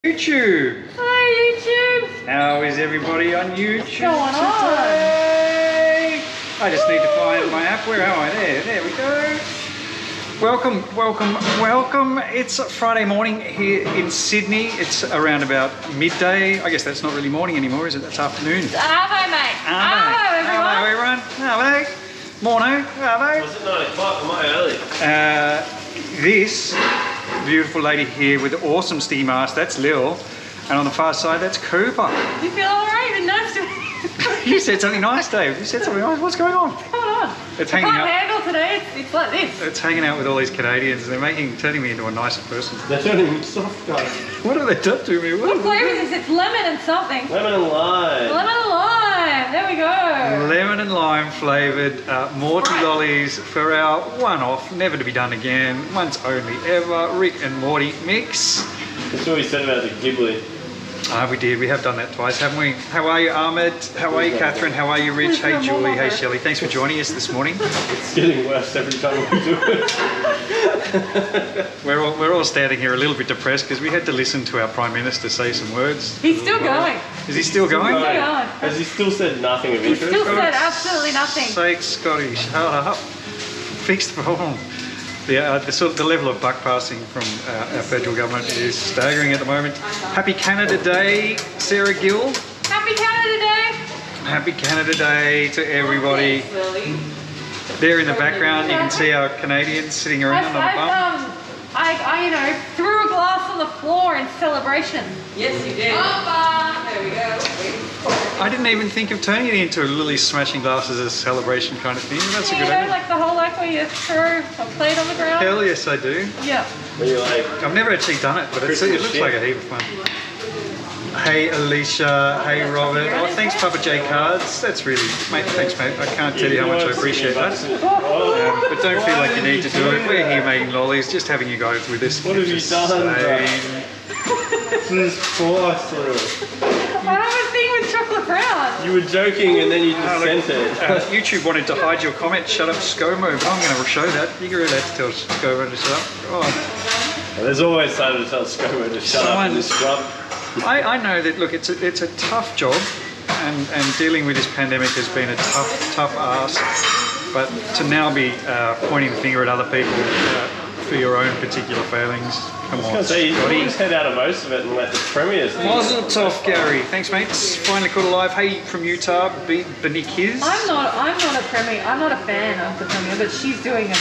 YouTube. Hi YouTube. How is everybody on YouTube What's going today? I just need to find my app. Where am I? There we go. Welcome. It's Friday morning here in Sydney. It's around about midday. I guess that's not really morning anymore, is it? That's afternoon. Arvo, mate. Arvo, everyone. Hello. Morning. Hello. Was it 9 o'clock? Am I early? This beautiful lady here with the awesome ski mask, that's Lil. And on the far side, that's Cooper. You feel alright? You've been nice to me. You said something nice, Dave. You said something nice. What's going on? What's going on? It's I hanging can't out. handle today. It's like this. It's hanging out with all these Canadians. They're turning me into a nicer person. They're turning me soft, guys. What have they done to me? What flavour is this? It's lemon and something. Lemon and lime. Lemon and lime. There we go. Lemon and lime flavoured Morty Lollies for our one-off, never to be done again, once only ever, Rick and Morty mix. That's what we said about the Ghibli. We did. We have done that twice, haven't we? How are you, Ahmed? How are you, Catherine? How are you, Rich? Hey, Julie. Hey, Shelley. Thanks for joining us this morning. It's getting worse every time we do it. We're all standing here a little bit depressed because we had to listen to our Prime Minister say some words. He's still going. Is he still going? Still going. Has he still said nothing of He interest? still said absolutely nothing. Sake, Scotty, shut up. Fix the problem. The level of buck passing from our federal government is staggering at the moment. Happy Canada Day, Sarah Gill. Happy Canada Day. Happy Canada Day to everybody. There in the background, you can see our Canadians sitting around on the bump. I threw a glass on the floor in celebration. Yes, you did. There we go. I didn't even think of turning it into a Lily smashing glasses as a celebration kind of thing. That's a good idea. Like the whole where you throw a plate on the ground. Hell yes, I do. Yeah. Were you like, I've never actually done it, but it looks like a heap of fun. Hey Alicia, hey Robert. Oh, thanks Papa J Cards. That's really, mate, thanks mate. I can't tell you how much I appreciate that. But don't feel like you need to do it. We're here making lollies, just having you guys with us. what have you done? This is twice through. I have a thing with chocolate brown. You were joking and then you just sent it. YouTube wanted to hide your comment. Shut up, ScoMo. I'm going to show that. You're going to have to tell ScoMo to shut up. Oh. There's always time to tell ScoMo to shut up and disrupt. I know that, look, it's a tough job, and dealing with this pandemic has been a tough ask. But to now be pointing the finger at other people for your own particular failings, come on, So you Scotty. just head out of most of it and let the premiers. Mazel tov, Gary. Thanks, mates. Finally caught alive. Hey, from Utah, Benikis. I'm not a premier. I'm not a fan of the premier, but she's doing a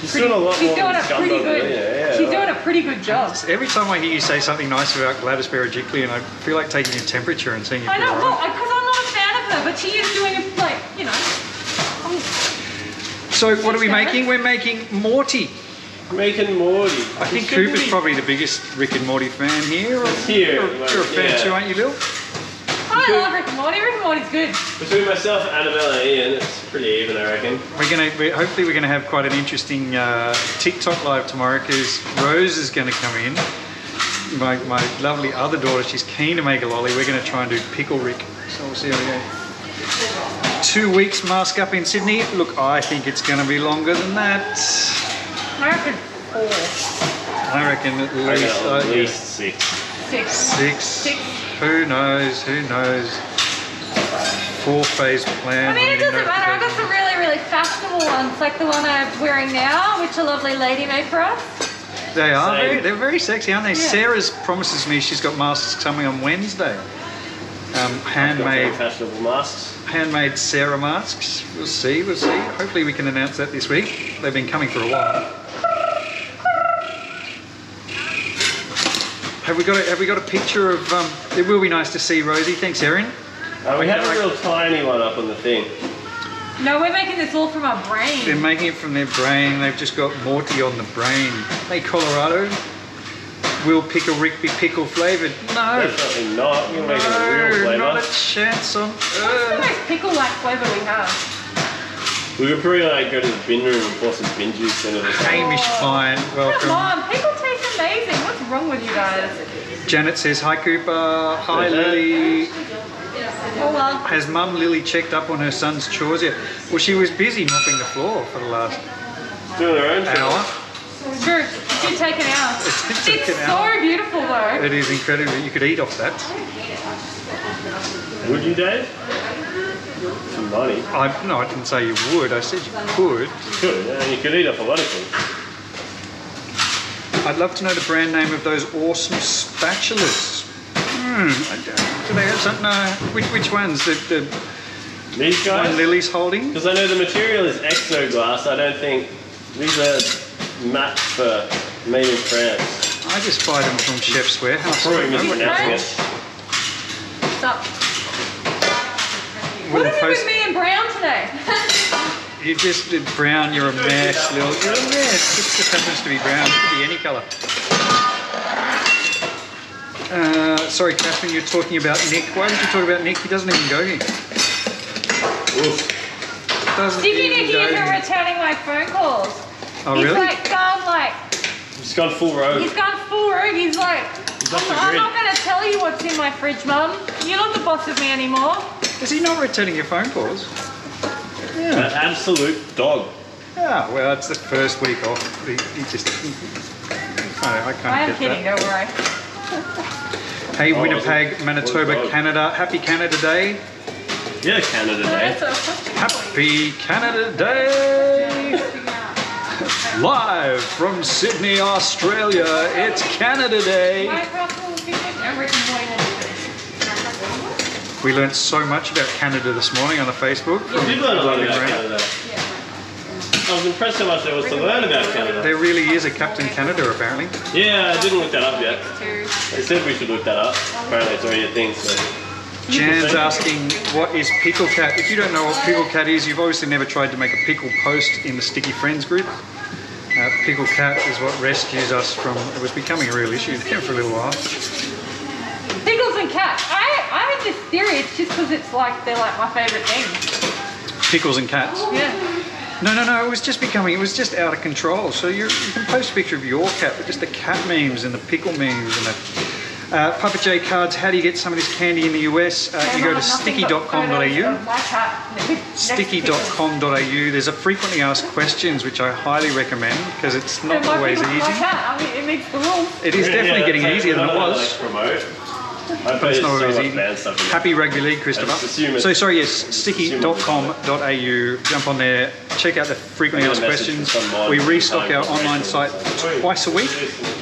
She's doing a lot more than Scumdog, yeah, she's doing a pretty good job. Every time I hear you say something nice about Gladys Berejiklian, and I feel like taking your temperature and seeing if I you're know, all well, right. because I'm not a fan of her, but she is doing it So what are we making? We're making Morty. Making Morty. I think Cooper's probably the biggest Rick and Morty fan here. Here, You're a fan too, aren't you, Lil? I love Rick and Morty. Rick and Morty's good. Between myself, Annabelle and Ian, it's pretty even, I reckon. Hopefully we're gonna have quite an interesting TikTok live tomorrow because Rose is gonna come in. My lovely other daughter, she's keen to make a lolly. We're gonna try and do pickle Rick. So we'll see how we go. 2 weeks mask up in Sydney. Look, I think it's gonna be longer than that. I reckon 4. I reckon at least 6. 6. Who knows? 4-phase plan. I mean, it doesn't matter. I've got some really, really fashionable ones, like the one I'm wearing now, which a lovely lady made for us. They are. They're very sexy, aren't they? Yeah. Sarah's promises me she's got masks coming on Wednesday. Handmade Fashionable masks. handmade Sarah masks. We'll see. Hopefully we can announce that this week. They've been coming for a while. Have we got a picture of? It will be nice to see Rosie. Thanks, Erin. We have a real tiny one up on the thing. No, we're making this all from our brain. They're making it from their brain. They've just got Morty on the brain. Hey, Colorado. Will pickle Rick be pickle flavoured? No. Definitely not. We're making a real flavour. Not a chance on What's the earth. most pickle-like flavour we have? We could probably go to the bin room and pour some bin juice into the Hamish Fine, Come welcome. on, pickle tastes amazing. What's wrong with you guys? Janet says, hi Cooper, hi Lily. Oh well. Has Mum Lily checked up on her son's chores yet? Well, she was busy mopping the floor for the last doing their own hour. thing. Sure. did take an hour. It did take It's an hour. so beautiful though. It is incredible. You could eat off that. Would you, Dave? For money. No, I didn't say you would. I said you could. You could, yeah. You could eat off a lot of things. I'd love to know the brand name of those awesome spatulas. Do they have something? Which ones? The These one guys? Lily's holding? Because I know the material is exoglass. I don't think these are matte for made in France. I just buy them from Chef's Warehouse. Probably I don't know what mispronouncing you- it. Stop. We'll What is it post- with me and Brown today? You just did brown, you're a mess, Lil. You're a mess. It just happens to be brown. It could be any colour. Sorry, Catherine, you're talking about Nick. Why did you talk about Nick? He doesn't even go here. Oof. Doesn't Sticky even Nicky go isn't here. returning my phone calls. Oh, He's really? like gone like, It's gone full rogue. he's gone full rogue. He's like, He's off the I'm grid. not going to tell you what's in my fridge, Mum. You're not the boss of me anymore. Is he not returning your phone calls? An absolute dog. Ah, well, it's the first week off. He just... I can't I am get kidding, that. don't worry. Hey, Oh, Winnipeg, was it? Manitoba, Was it? Canada. Happy Canada Day. Yeah, Canada Day. Happy Canada Day. Live from Sydney, Australia. It's Canada Day. We learnt so much about Canada this morning on the Facebook. We did learn a lot Lovely about Brand. Canada. I was impressed how much there was to learn about Canada. There really is a Captain Canada, apparently. Yeah, I didn't look that up yet. They said we should look that up. Apparently it's already a thing, so... Jan's asking, what is Pickle Cat? If you don't know what Pickle Cat is, you've obviously never tried to make a pickle post in the Sticky Friends group. Pickle Cat is what rescues us from... It was becoming a real issue there for a little while. Pickles and cats. I have this theory. It's just because it's like they're like my favourite thing. Pickles and cats. Yeah. No, it was just becoming, it was just out of control. So you can post a picture of your cat, but just the cat memes and the pickle memes and the... Papa J Cards, how do you get some of this candy in the US? You go to sticky.com.au. Sticky.com.au. There's a frequently asked questions, which I highly recommend because it's not always easy. I mean, it makes the rules. It is definitely getting easier than it was. Promote. I But put it's so not always much easy. bad stuff in there. Happy Rugby League, I just assume Christopher. it's- So sorry, yes, sticky.com.au. Jump on there, check out the frequently asked questions. We restock our online site twice a week.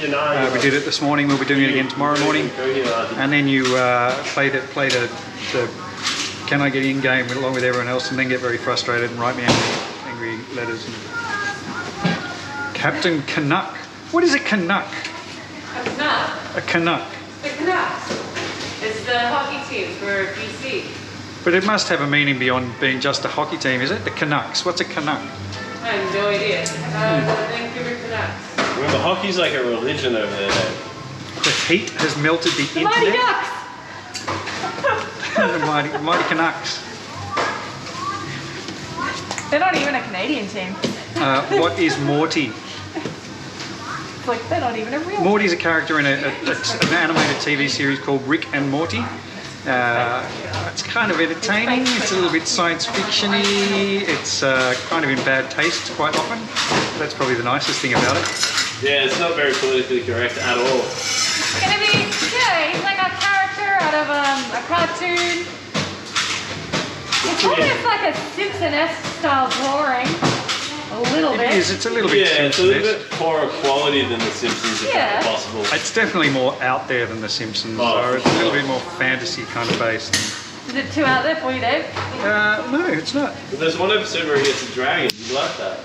We did it this morning. We'll be doing it again tomorrow morning. And then you play the can I get in game along with everyone else, and then get very frustrated and write me angry letters. Captain Canuck. What is a Canuck? It's not. A Canuck. The Canucks. It's the hockey team for BC. But it must have a meaning beyond being just a hockey team, is it? The Canucks. What's a Canuck? I have no idea. The Vancouver Canucks. Remember, hockey's like a religion over there, Dave. The heat has melted the The Mighty internet. Ducks. The mighty Canucks. They're not even a Canadian team. What is Morty? It's like they're not even a real. Morty's a character in an animated TV series called Rick and Morty. It's kind of entertaining. It's a little bit science fiction-y. It's kind of in bad taste quite often. That's probably the nicest thing about it. Yeah, it's not very politically correct at all. It's gonna be, yeah, he's like a character out of a cartoon. It's almost like a Simpson-esque style drawing. A little bit. It is. It's a little bit Yeah, it's a little Simpsons-esque. bit poorer quality than The Simpsons, if Yeah. that's possible. It's definitely more out there than The Simpsons. Oh, So for it's a little sure. bit more fantasy kind of based. Is it too out there for you, Dave? No, it's not. But there's one episode where he gets a dragon. You like that?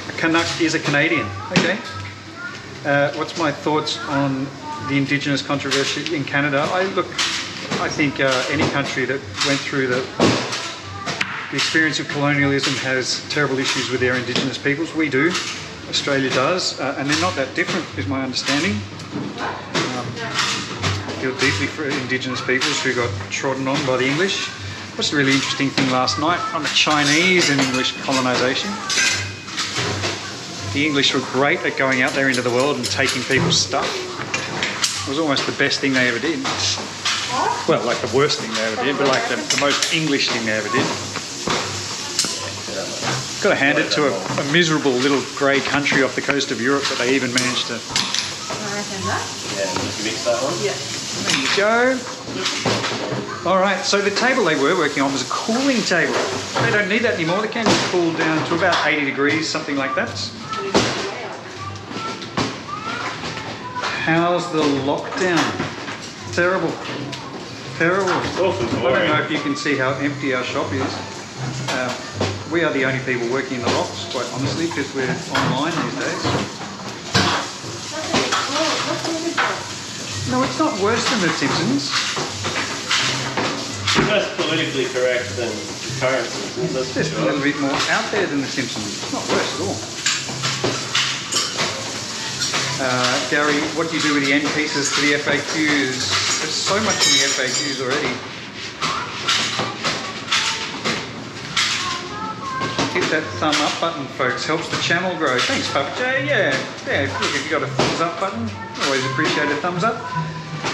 A Canuck is a Canadian. Okay. What's my thoughts on the Indigenous controversy in Canada? I think any country that went through the experience of colonialism has terrible issues with their Indigenous peoples. We do. Australia does. And they're not that different, is my understanding. I feel deeply for Indigenous peoples who got trodden on by the English. What's the really interesting thing last night on the Chinese and English colonisation? The English were great at going out there into the world and taking people's stuff. It was almost the best thing they ever did. Well, like the worst thing they ever did, but like the most English thing they ever did. Got to hand it to a miserable little grey country off the coast of Europe that they even managed to. I reckon that. Yeah, just mix that one. Yeah. There you go. All right, so the table they were working on was a cooling table. They don't need that anymore. They can be cooled down to about 80 degrees, something like that. How's the lockdown? Terrible. Terrible. Awful I don't boring. know if you can see how empty our shop is. We are the only people working in the locks, quite honestly, because we're online these days. No, it's not worse than The Simpsons. It's less politically correct than current Simpsons, that's It's for just a sure. little bit more out there than The Simpsons. It's not worse at all. Gary, what do you do with the end pieces to the FAQs? There's so much in the FAQs already. Hit that thumb up button, folks. Helps the channel grow. Thanks, Papa J. Yeah. Look, if you got a thumbs up button, always appreciate a thumbs up.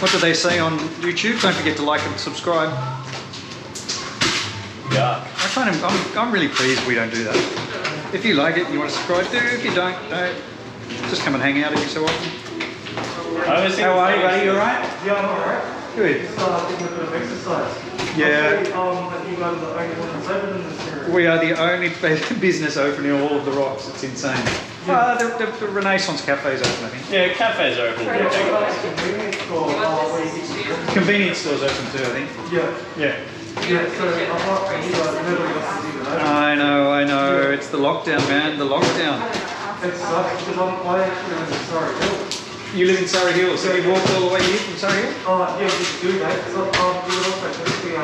What do they say on YouTube? Don't forget to like and subscribe. Yeah. I'm really pleased we don't do that. If you like it, you want to subscribe, do. If you don't, don't. Just come and hang out every so often. I always think How are you, buddy? You alright? Yeah, I'm alright. Good. Just doing a bit of exercise. Yeah. I think you guys are the only ones open in this area. We are the only business open in all of the rocks. It's insane. The Renaissance Cafe's open, I think. Yeah, cafes are open. Yeah, convenience store, where you can get them. Convenience stores open too, I think. Yeah. Yeah. Yeah, so apart from you guys, nobody else is even open. I know. It's the lockdown, man. The lockdown. It sucks because I actually live in Surrey Hill. You live in Surrey Hills, so you walked all the way here from Surrey Hill? Yeah, we do that. So, you would also typically,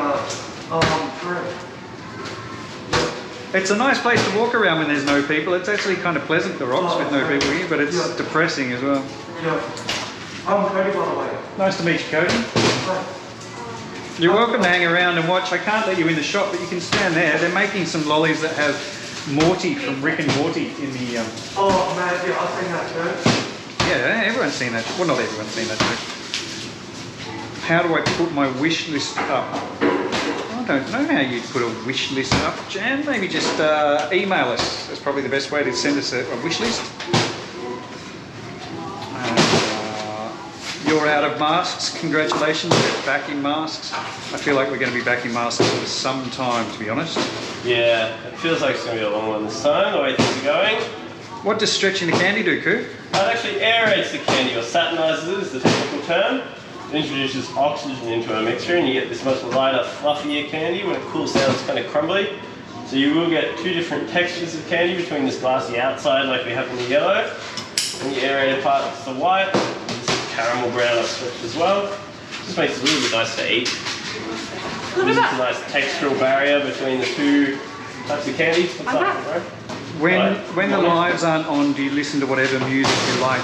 through. It's a nice place to walk around when there's no people. It's actually kind of pleasant, the rocks, with no people here, but it's depressing as well. Yeah. I'm Cody, by the way. Nice to meet you, Cody. You're welcome to hang around and watch. I can't let you in the shop, but you can stand there. They're making some lollies that have Morty from Rick and Morty in the... Oh, man, yeah, I've seen that too. Yeah, everyone's seen that. Well, not everyone's seen that too. How do I put my wish list up? I don't know how you put a wish list up, Jan. Maybe just email us. That's probably the best way to send us a wish list. You're out of masks. Congratulations. You're back in masks. I feel like we're going to be back in masks for some time, to be honest. Yeah, it feels like it's going to be a long one this time, the way things are going. What does stretching the candy do, Coop? It actually aerates the candy, or satinises it is the technical term. It introduces oxygen into a mixture and you get this much lighter, fluffier candy. When it cools down, it's kind of crumbly. So you will get two different textures of candy between this glassy outside like we have in the yellow, and the aerated part is the white. This is caramel brown I've stretched as well. Just makes it a little bit nice to eat. There's a nice textural barrier between the two types of candy. What's up, bro? When the lives aren't on, do you listen to whatever music you like?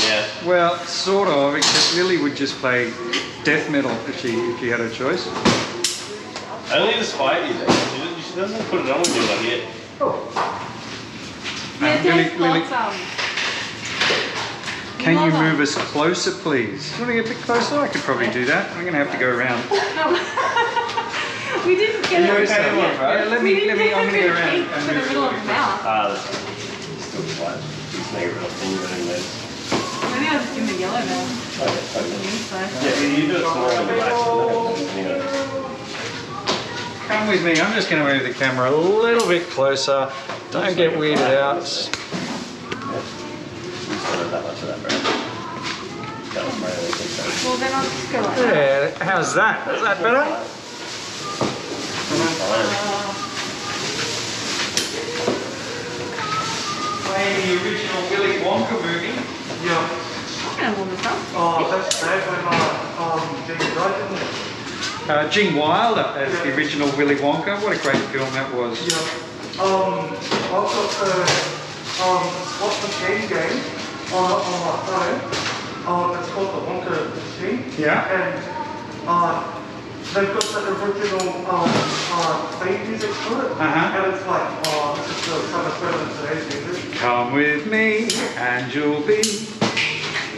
Yeah. Well, sort of, except Lily would just play death metal if she had a choice. Only to spite you, though. She doesn't put it on when you're like it. Yeah, Lily, can you Love move us closer, please? You want to get a bit closer? I could probably do that. I'm going to have to go around. We didn't get it. okay, Yeah, Yeah, let me, I'm going to go around and for the move middle of the mouth. Ah, that's fine. It's still white. Just make it real thin, but anyway. Maybe I'll just give him the yellow now. Okay. Yeah, you do it small and relax. Anyway. Come with me. I'm just going to move the camera a little bit closer. Don't get weirded out. Just wanted that much of that, bro. That was my only concern. Well, then I'll just go like that. Yeah, how's that? Is that better? Playing the original Willy Wonka movie. Yeah. I'm gonna warm this up. Oh, that's bad when James died, isn't it? Gene Wilder as the original Willy Wonka. What a great film that was. Yeah. I've got the What's the game on my phone. It's called the Wonka Machine. Yeah. And they've got the original theme music to it. Uh-huh. And it's like, this is so much better than today's music. Come with me and you'll be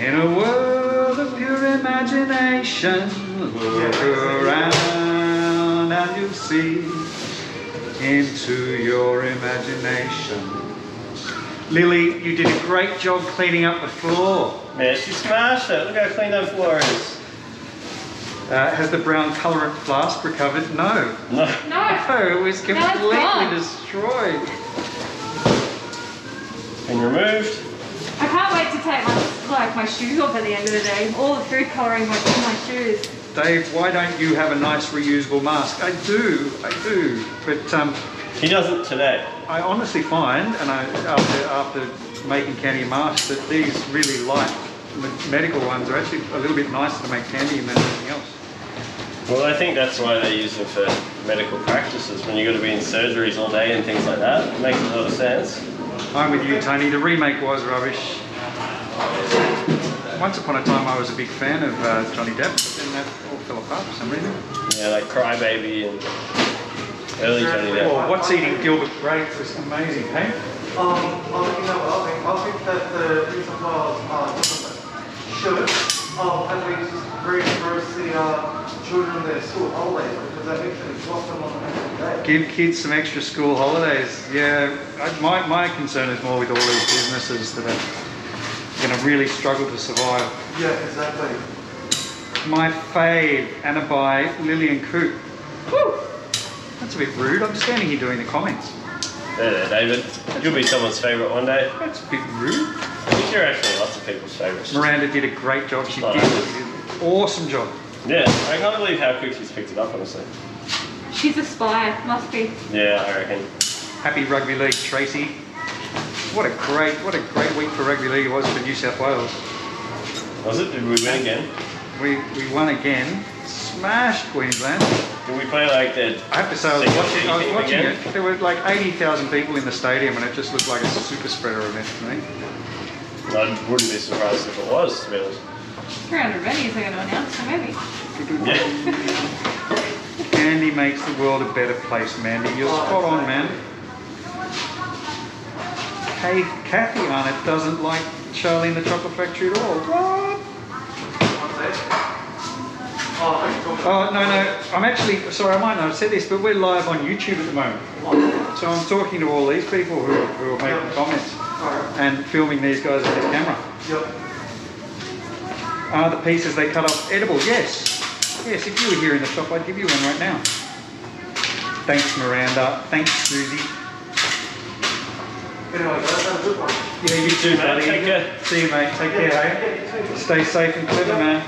in a world of pure imagination. Look around and you'll see into your imagination. Lily, you did a great job cleaning up the floor. Man, she smashed it. Look how clean that floor is. Has the brown colorant flask recovered? No. No. No. Oh, it was completely gone. destroyed. Been removed. I can't wait to take my shoes off at the end of the day. All the food colouring went in my shoes. Dave, why don't you have a nice reusable mask? I do. But He doesn't today. I honestly find, and after making candy masks, that these really light medical ones are actually a little bit nicer to make candy than anything else. Well, I think that's why they use them for medical practices, when you've got to be in surgeries all day and things like that. It makes a lot of sense. I'm with you, Tony. The remake was rubbish. Once upon a time I was a big fan of Johnny Depp, but then that all fell apart for some reason. Yeah, like Crybaby and early Johnny Depp. Oh, What's Eating Gilbert Grape was amazing, hey? I think that the New South Wales should at least reimburse the children their school holidays, because that actually drops them on the next day. Give kids some extra school holidays. Yeah, my concern is more with all these businesses that are going to really struggle to survive. Yeah, exactly. My fave, Anna by Lily and Coop. Woo! That's a bit rude. I'm standing here doing the comments. There, David. You'll be someone's favourite one day. That's a bit rude. I think you're actually lots of people's favourites. Miranda did a great job. She did an awesome job. Yeah, I can't believe how quick she's picked it up, honestly. She's a spy, must be. Yeah, I reckon. Happy Rugby League, Tracy. What a great week for rugby league it was for New South Wales. Was it? Did we win again? We won again. Smashed Queensland. Did we play like that? I have to say, I was watching it. There were like 80,000 people in the stadium, and it just looked like a super spreader event to me. I wouldn't be surprised if it was, to be honest. 300 venues are going to announce, so maybe. Yeah. Candy makes the world a better place, Mandy. You're spot on, man. Hey, Kathy on it doesn't like Charlie and the Chocolate Factory at all. What? Oh, no. I'm actually, sorry, I might not have said this, but we're live on YouTube at the moment. So I'm talking to all these people who are making comments and filming these guys with this camera. Yep. Are the pieces they cut off edible? Yes. Yes, if you were here in the shop, I'd give you one right now. Thanks, Miranda. Thanks, Susie. Anyway, that's a good one. Yeah, you too, buddy. Take care. See you, mate. Take care, hey? Stay safe and clever, man.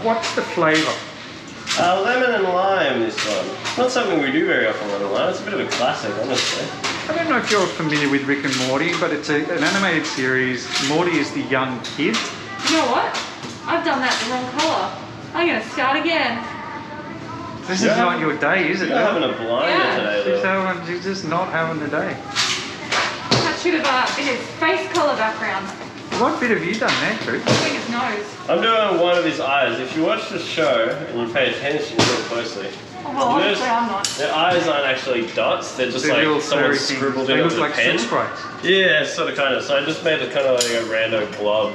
What's the flavour? Lemon and lime, this one. Not something we do very often, lemon and lime. It's a bit of a classic, honestly. I don't know if you're familiar with Rick and Morty, but it's an animated series. Morty is the young kid. You know what? I've done that the wrong colour. I'm going to start again. This is not your day, is it? You're having a blinder today, She's just not having the day. That should have been his face colour background. What bit have you done there, Coop? I think his nose. I'm doing one of his eyes. If you watch the show and you pay attention real closely, Oh, well, honestly, I'm not. their eyes aren't actually dots. They're just They're like little someone furry things. scribbled They it look with like a pen. silk sprites. Yeah, sort of, kind of. So I just made it kind of like a rando blob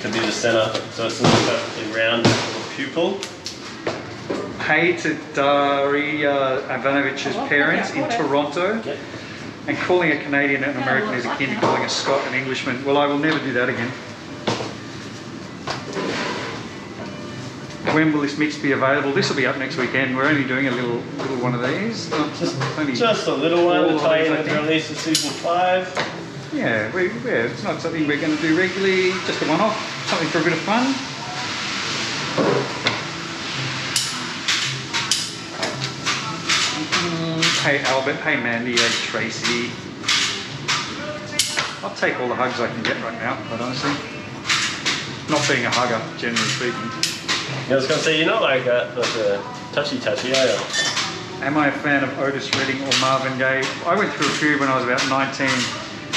to be the centre, so it's not perfectly round little pupil. Hey to Daria Ivanovich's parents in Toronto. Yeah. And calling a Canadian and American is akin to calling a Scot an Englishman. Well, I will never do that again. When will this mix be available? This will be up next weekend. We're only doing a little one of these. Just a little one to tie in with the think. release of season 5. Yeah, it's not something we're going to do regularly. Just a one-off. Something for a bit of fun. Hey Albert, hey Mandy, hey Tracy. I'll take all the hugs I can get right now, quite honestly. Not being a hugger, generally speaking. Yeah, I was going to say, you're not like a touchy-touchy, are you? Am I a fan of Otis Redding or Marvin Gaye? I went through a period when I was about 19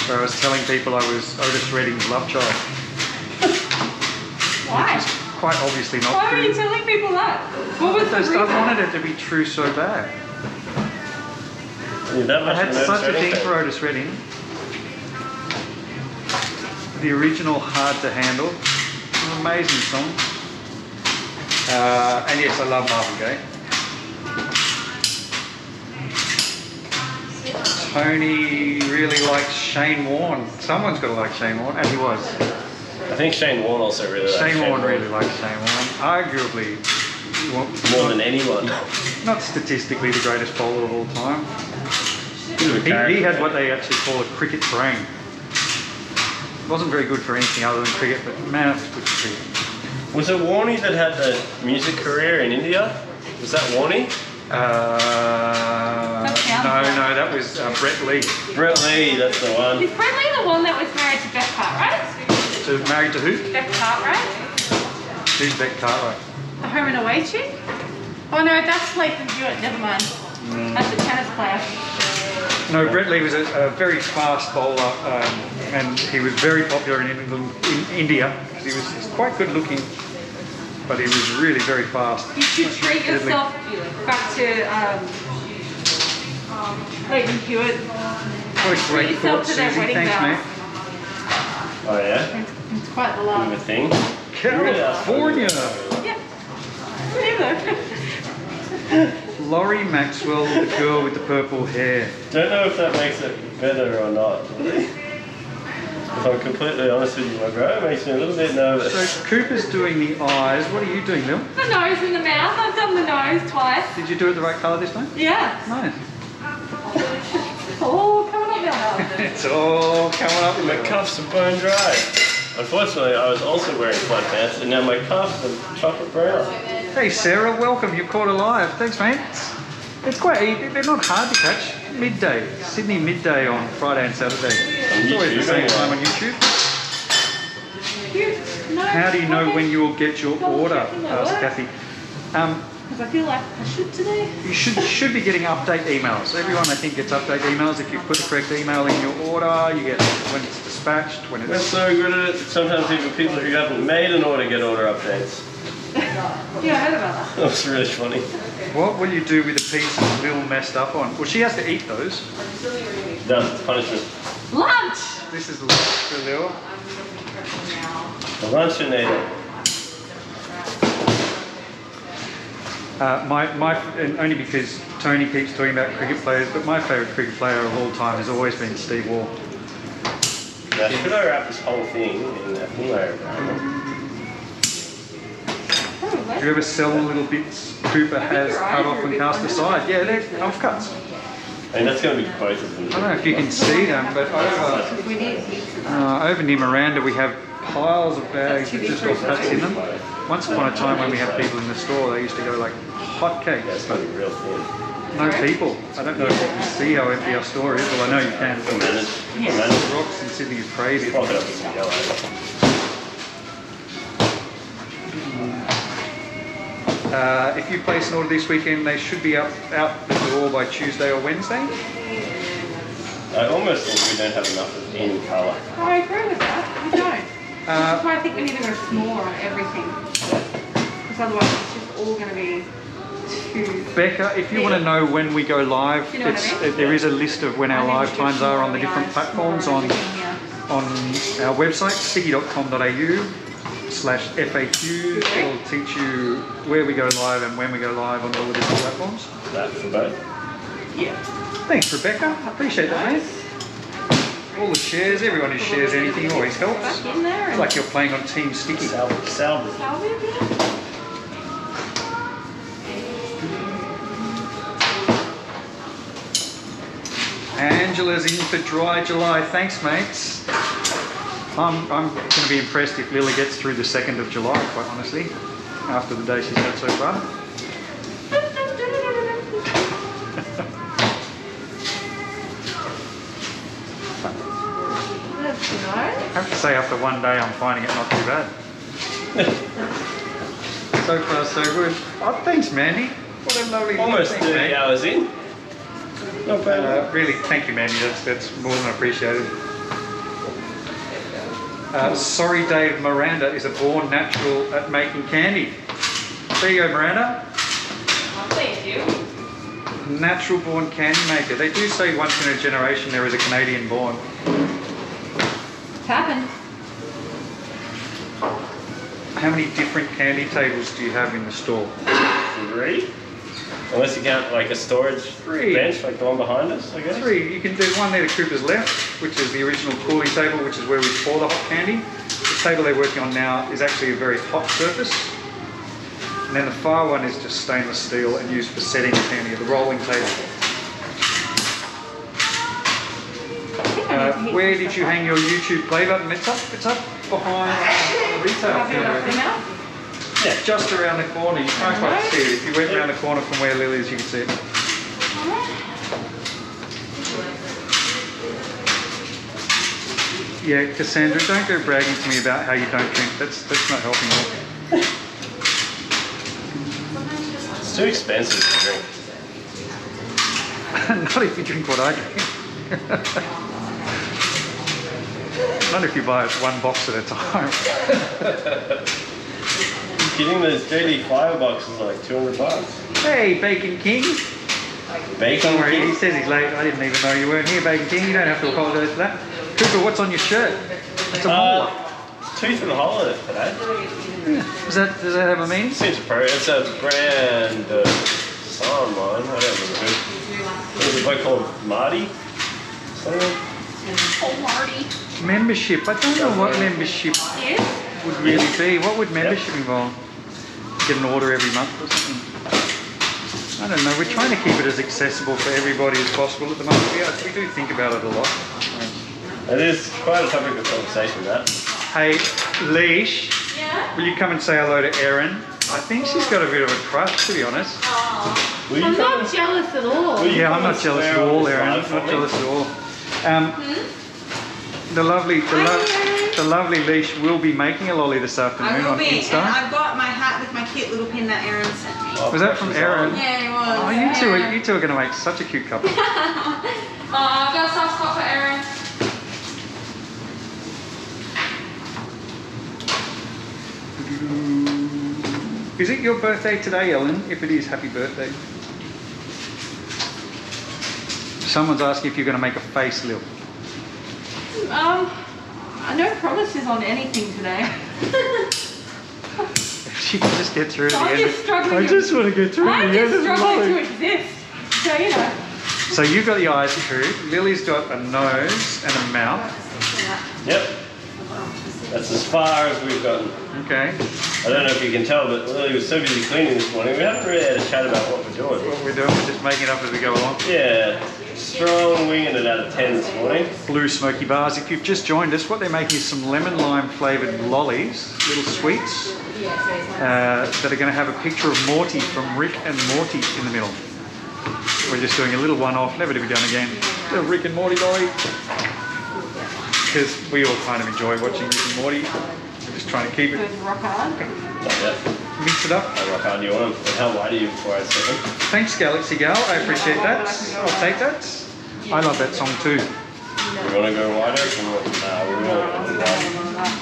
where I was telling people I was Otis Redding's love child. Why? Which is quite obviously not Why true. were you telling people that? What was the Because reason? I wanted it to be true so bad. You're that I much had of an such a Otis thing Redding for fan. Otis Redding. The original Hard to Handle. An amazing song. And yes, I love Marvin Gaye. Tony really likes Shane Warne. Someone's got to like Shane Warne, and he was. I think Shane Warne also really likes Shane Warne really likes Shane Warne. Arguably, more than anyone. not statistically the greatest bowler of all time. He He had what they actually call a cricket brain. Wasn't very good for anything other than cricket, but man, it was good for cricket. Was it Warney that had the music career in India? Was that Warney? No, that was Brett Lee. Brett Lee, that's the one. Is Brett Lee the one that was married to Beth Cartwright? Married to who? Beth Cartwright? Who's Beck Cartwright? The home and away chick? Oh no, that's Nathan Hewitt, never mind. That's a tennis player. No, Brett Lee was a very fast bowler, and he was very popular in England, in India, because he was quite good looking, but he was really very fast. You should treat yourself back to Nathan Hewitt. What a great Treat yourself thought, to their Susie. wedding Thanks, vows. mate. Oh yeah? It's quite the Bit of a love. thing. California! Yeah. Whatever. Laurie Maxwell, the girl with the purple hair. Don't know if that makes it better or not. If I'm completely honest with you, my bro, it makes me a little bit nervous. So Cooper's doing the eyes. What are you doing, Lil? The nose and the mouth. I've done the nose twice. Did you do it the right colour this time? Yeah. Nice. Oh, coming up now. It's all coming up. My cuffs are bone dry. Unfortunately, I was also wearing flat pants, and now my cuffs are chocolate brown. Hey Sarah, welcome. You're caught alive. Thanks, mate. It's quite easy. They're not hard to catch. Midday, Sydney midday on Friday and Saturday. It's always the same time on YouTube. How do you know when you will get your order? Asked Kathy. Because I feel like I should today. You should be getting update emails. Everyone, I think, gets update emails. If you put the correct email in your order, you get when it's dispatched, when We're it's... so good at it. Sometimes even people who haven't made an order get order updates. Yeah, I heard about that. That was really funny. What will you do with the pieces Lil messed up on? Well, she has to eat those. That's punishment. Lunch! This is lunch for Lil. The luncheonator. And only because Tony keeps talking about cricket players, but my favourite cricket player of all time has always been Steve Waugh. Now, should I wrap this whole thing in a thinner wrapper? Do you ever sell the little bits Cooper has cut off and cast aside? Yeah, they're offcuts. And that's going to be both of them. I don't know if you can see them, but over near Miranda we have piles of bags with just offcuts in them. Once upon a time when we had people in the store, they used to go like hotcakes. That's going to be real thin. No people. I don't know if you can see how empty our store is. Well, I know you can. Manage. Rocks in Sydney is crazy. Pop it up with some yellow. If you place an order this weekend, they should be out the door by Tuesday or Wednesday. I almost think we don't have enough of any colour. I agree with that. We don't. That's why I think we need to go smaller on everything. Because otherwise it's just all going to be too... Becca, if you want to know when we go live, You know what I mean? there is a list of when our live times are on the different platforms on our website, sticky.com.au/FAQs. It'll teach you where we go live and when we go live on all the different platforms. That for both. Yeah. Thanks, Rebecca. I appreciate that, mate. All the shares, everyone who shares anything always helps. Back in there It's and... like you're playing on Team Sticky. Salvage. Salvage, yeah. Angela's in for Dry July. Thanks, mates. I'm going to be impressed if Lily gets through the 2nd of July, quite honestly, after the day she's had so far. That's nice. I have to say, after one day, I'm finding it not too bad. So far, so good. Oh, thanks, Mandy. What a lovely... Almost thanks, 30 mate. hours in. Not bad. Really, thank you, Mandy. That's more than appreciated. Sorry, Dave. Miranda is a born natural at making candy. There you go, Miranda. Thank you. Natural born candy maker. They do say once in a generation there is a Canadian born. It's happened. How many different candy tables do you have in the store? 3? Unless you count like a storage 3. bench, like the one behind us, I guess. 3. You can do one there to Cooper's left, which is the original cooling table, which is where we pour the hot candy. The table they're working on now is actually a very hot surface. And then the far one is just stainless steel and used for setting the candy, the rolling table. Where did you hang your YouTube play button? It's up behind the retail counter. Yeah, just around the corner. You can't quite see it. If you went around the corner from where Lily is, you can see it. Yeah, Cassandra, don't go bragging to me about how you don't drink. That's not helping at all. It's too expensive to drink. Not if you drink what I drink. Not if you buy it one box at a time. You kidding? Those JD Fire boxes are like $200. Hey, Bacon King. Bacon Don't worry, King? he says he's late. I didn't even know you weren't here, Bacon King. You don't have to apologise for that. Cooper, what's on your shirt? It's a molar. Tooth and Hollow today. Yeah. Does that have a meaning? Seems appropriate. It's a brand of someone. I don't remember who. There's a boy called Marty. Something. Oh, Marty. Membership. I don't know what membership Yes? would really be. What would membership involve? Get an order every month or something? I don't know. We're trying to keep it as accessible for everybody as possible at the moment. We do think about it a lot. It is quite a topic of conversation, that. Hey, Leash, Yeah? will you come and say hello to Erin? I think she's got a bit of a crush, to be honest. Will you I'm come not jealous at all. Will you Yeah, come I'm not and jealous swear at on all, this Erin. live Not for me? jealous at all. The lovely Leash will be making a lolly this afternoon I will on be, and Insta. I've got my hat with my cute little pin that Erin sent me. Oh, Was that from Erin? Yeah, it was. Oh, you two are going to make such a cute couple. Oh, I've got a soft spot for Erin. Is it your birthday today, Ellen? If it is, happy birthday. Someone's asking if you're going to make a face, Lil. No promises on anything today. If she can just get through to the I'm end. just struggling. I just want to get through to I'm the end just of the struggling to lolly. exist. So, you know. So you've got the eyes through. Lily's got a nose and a mouth. Yep. That's as far as we've gotten. Okay. I don't know if you can tell, but Lily was so busy cleaning this morning, we haven't really had a chat about what we're doing. What we're doing, we're just making it up as we go along. Yeah, strong winging it out of 10 this morning. Blue Smoky Bars. If you've just joined us, what they're making is some lemon lime flavoured lollies, little sweets, that are going to have a picture of Morty from Rick and Morty in the middle. We're just doing a little one-off, never to be done again. The Rick and Morty lolly. Because we all kind of enjoy watching Rick and Morty. We're just trying to keep it, Goes rock hard. Not yet. mix it up. How rock hard do you want them? And how wide are you before I set them? Thanks, Galaxy Gal. I appreciate that. I'll take that. I love that song too. We want to go wider? We will.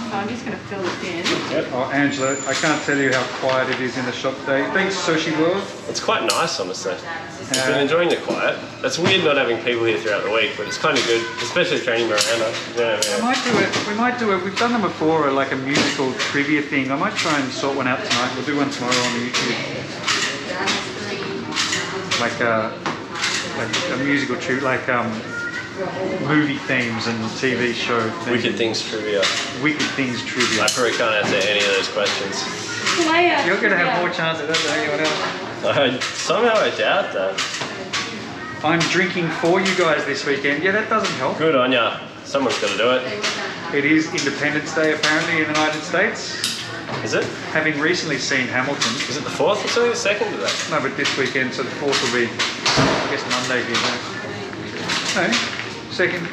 So I'm just going to fill this in. Yep. Oh, Angela, I can't tell you how quiet it is in the shop today. Thanks, Sushi World. It's quite nice, honestly. I've been enjoying the quiet. It's weird not having people here throughout the week, but it's kind of good, especially training Miranda. We might do it. We've done them before, like a musical trivia thing. I might try and sort one out tonight. We'll do one tomorrow on the YouTube. Like a musical trivia, like movie themes and TV show themes. Wicked Things trivia. Wicked Things trivia. I probably can't answer any of those questions. Layer. You're going to have more chance at that than anyone else. Somehow I doubt that. I'm drinking for you guys this weekend. Yeah, that doesn't help. Good on ya. Someone's got to do it. It is Independence Day apparently in the United States. Is it? Having recently seen Hamilton. Is it the 4th or something? The 2nd of that? No, but this weekend, so the 4th will be, I guess, Monday here. No,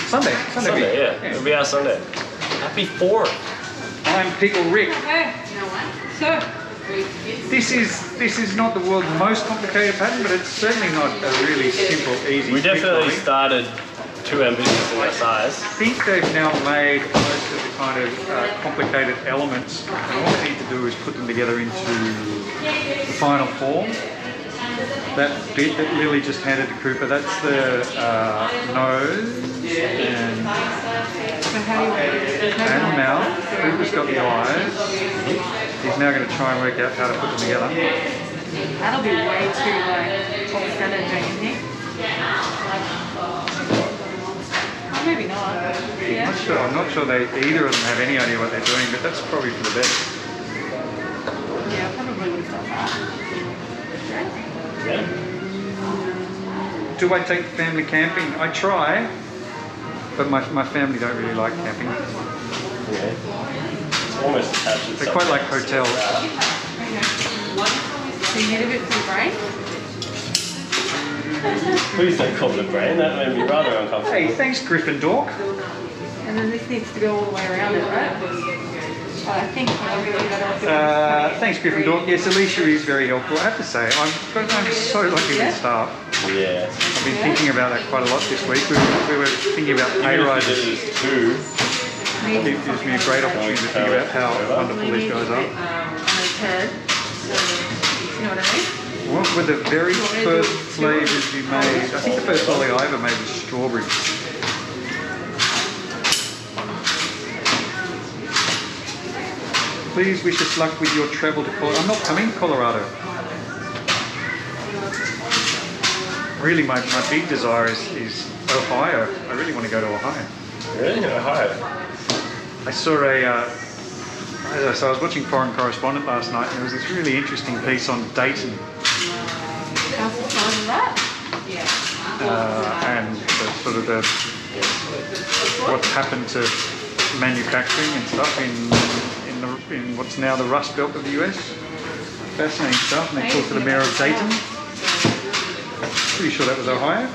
Sunday. Sunday, yeah. It'll be our Sunday. Happy 4th. I'm Pickle Rick. Okay. So, This is not the world's most complicated pattern, but it's certainly not a really simple, easy. We definitely quick started too ambitious in our size. I think they've now made most of the kind of complicated elements, and all they need to do is put them together into the final form. That bit that Lily just handed to Cooper, that's the nose and so how do you mouth. Cooper's got the eyes. He's now going to try and work out how to put them together. That'll be way too top standard, don't you think? Oh, maybe not. Yeah. I'm not sure either of them have any idea what they're doing, but that's probably for the best. Yeah, I probably would have done that. Yeah. Do I take the family camping? I try, but my family don't really like camping. Yeah. It's almost attached to They quite like hotels. So you need a bit for your brain? Please don't call it a brain, that made me rather uncomfortable. Hey, thanks Griffin Dork. And then this needs to go all the way around it, right? I think I'll really Thanks Griffin Dork. Yes, Alicia is very helpful. I have to say, I'm so lucky with staff. Yeah. I've been thinking about that quite a lot this week. We were thinking about pay rises. It two. It gives me a great opportunity to think about how wonderful these guys are. on his head. So, you know what I mean? What were the very first flavours you made? I think the first lolly I ever made was strawberry. Please wish us luck with your travel to Colorado. I'm not coming to Colorado. Really, my big desire is Ohio. I really want to go to Ohio. Really? Ohio? I saw so I was watching Foreign Correspondent last night, and there was this really interesting piece on Dayton. How's the sound of that? And what's happened to manufacturing and stuff in what's now the Rust Belt of the US. Fascinating stuff. And they talked to the mayor of Dayton. Pretty sure that was Ohio.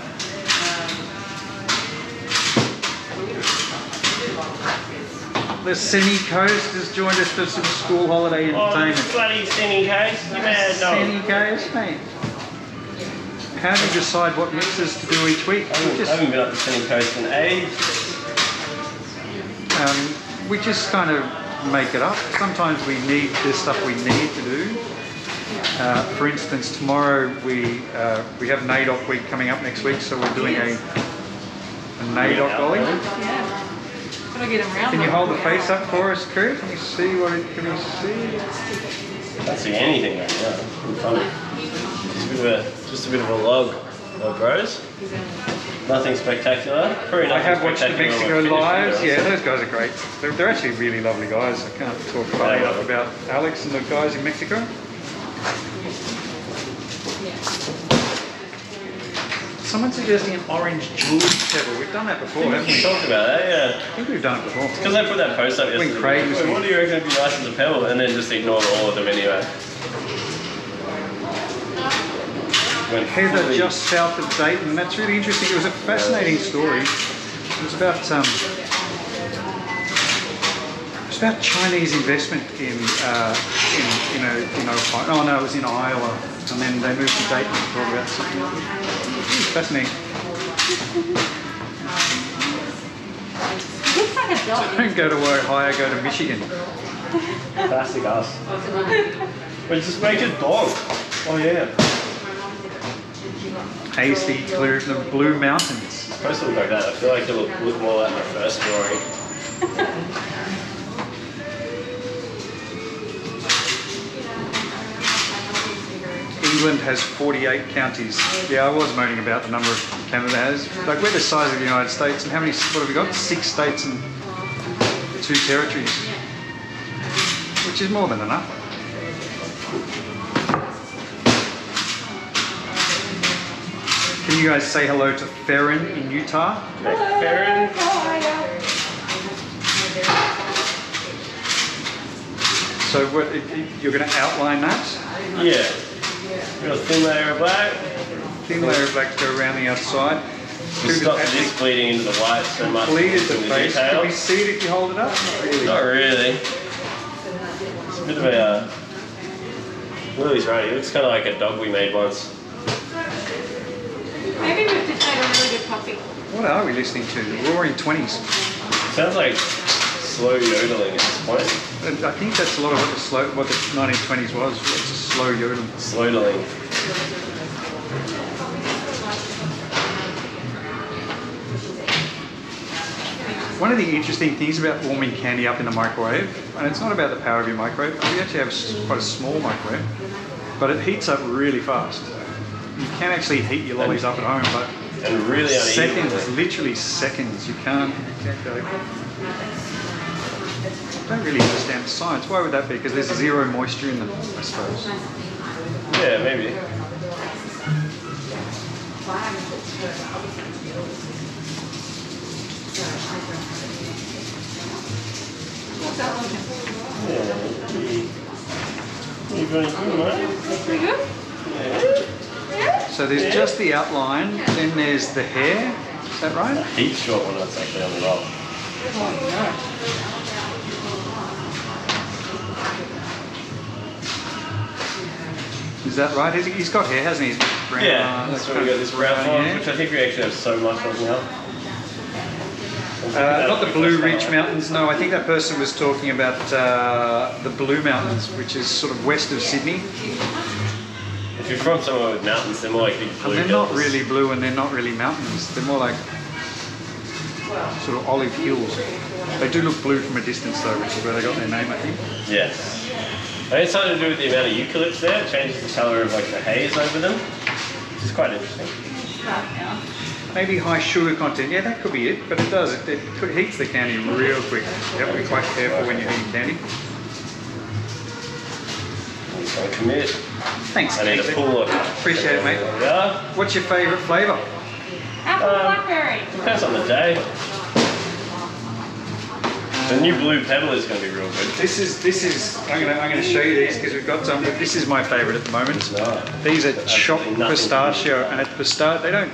The Sunny Coast has joined us for some school holiday entertainment. Oh, bloody Sunny Coast, you mad dog. Sunny Coast, mate. How do you decide what mixes to do each week? I haven't been up the Sunny Coast in ages. We just kind of make it up. Sometimes we need the stuff we need to do. For instance, tomorrow we have NAIDOC week coming up next week, so we're doing a NAIDOC ollie. Yeah. Gotta get him around. Can you hold the face up for us, Kurt? Can you see what it? Can you see? Can't see anything right now. It's funny. Just a bit of a log, bros. Nothing spectacular. Probably I nothing have watched the spectacular Mexico when we're lives. finished, Yeah, those guys are great. They're actually really lovely guys. I can't talk highly enough about Alex and the guys in Mexico. Someone's suggesting an orange jewelry pebble. We've done that before, haven't We we? talked about that, yeah. I think we've done it before. Because I put that post up When yesterday. Craig was Wait, here. what do you reckon would be nice as a pebble? And then just ignored all of them anyway. Heather, just south of Dayton. That's really interesting. It was a fascinating story. It was about Chinese investment in Ohio. Oh no, it was in Iowa, and then they moved to Dayton to talk about something. It was fascinating. Looks like a dog. Don't go to Ohio, go to Michigan. Classic us. But just make a dog. Oh yeah. Hasty, clear of the Blue Mountains. It's supposed to look like that. I feel like it'll look more like my first drawing. England has 48 counties. Yeah, I was moaning about the number of Canada has. Like, we're the size of the United States, and what have we got? 6 states and 2 territories, which is more than enough. Can you guys say hello to Farron in Utah? Farron. So what, you're going to outline that? Yeah. We got a thin layer of black. Thin layer of black to go around the outside. To stop this bleeding into the white so much. Bleed the in the face. Can we details. see it if you hold it up? Not really. Not really. It's a bit of a... Lily's right, it looks kind of like a dog we made once. Maybe we've just made a really good puppy. What are we listening to? The Roaring Twenties. Sounds like slow yodeling at this point. And I think that's a lot of what the 1920s was. It's a slow yodel. Slodeling. One of the interesting things about warming candy up in the microwave, and it's not about the power of your microwave, we actually have quite a small microwave, but it heats up really fast. You can actually heat your lollies up at home, but And really uneven. seconds, literally seconds, you can't go. I don't really understand the science. Why would that be? Because there's zero moisture in them, I suppose. Yeah, maybe. What's that looking? You got any good, mate? Pretty good? Yeah. So there's just the outline, then there's the hair. Is that right? Heat short when that's actually on the roll. Oh Is that right? He's got hair, hasn't he? Brown, Yeah, that's why we got this brown one, hair. which I think we actually have so much of now. Not the Blue Ridge Mountains, no. I think that person was talking about the Blue Mountains, which is sort of west of Sydney. If you're from somewhere with mountains, they're more like big blue And they're not hills. really blue and they're not really mountains. They're more like sort of olive hills. They do look blue from a distance though, which is where they got their name, I think. Yes. I think it's something to do with the amount of eucalypts there. It changes the colour of like the haze over them, which is quite interesting. yeah. Maybe high sugar content. Yeah, that could be it, but it does. It heats the candy real quick. You have to be quite careful when you're eating candy. So commit. Thanks, I need a Keith. pull. Appreciate it, mate. Yeah. What's your favourite flavour? Apple blackberry. Depends on the day. The new blue pebble is going to be real good. This is. I'm gonna show you these because we've got some. But this is my favourite at the moment. No. These are chopped Absolutely nothing. pistachio, and it's pistachio. They don't.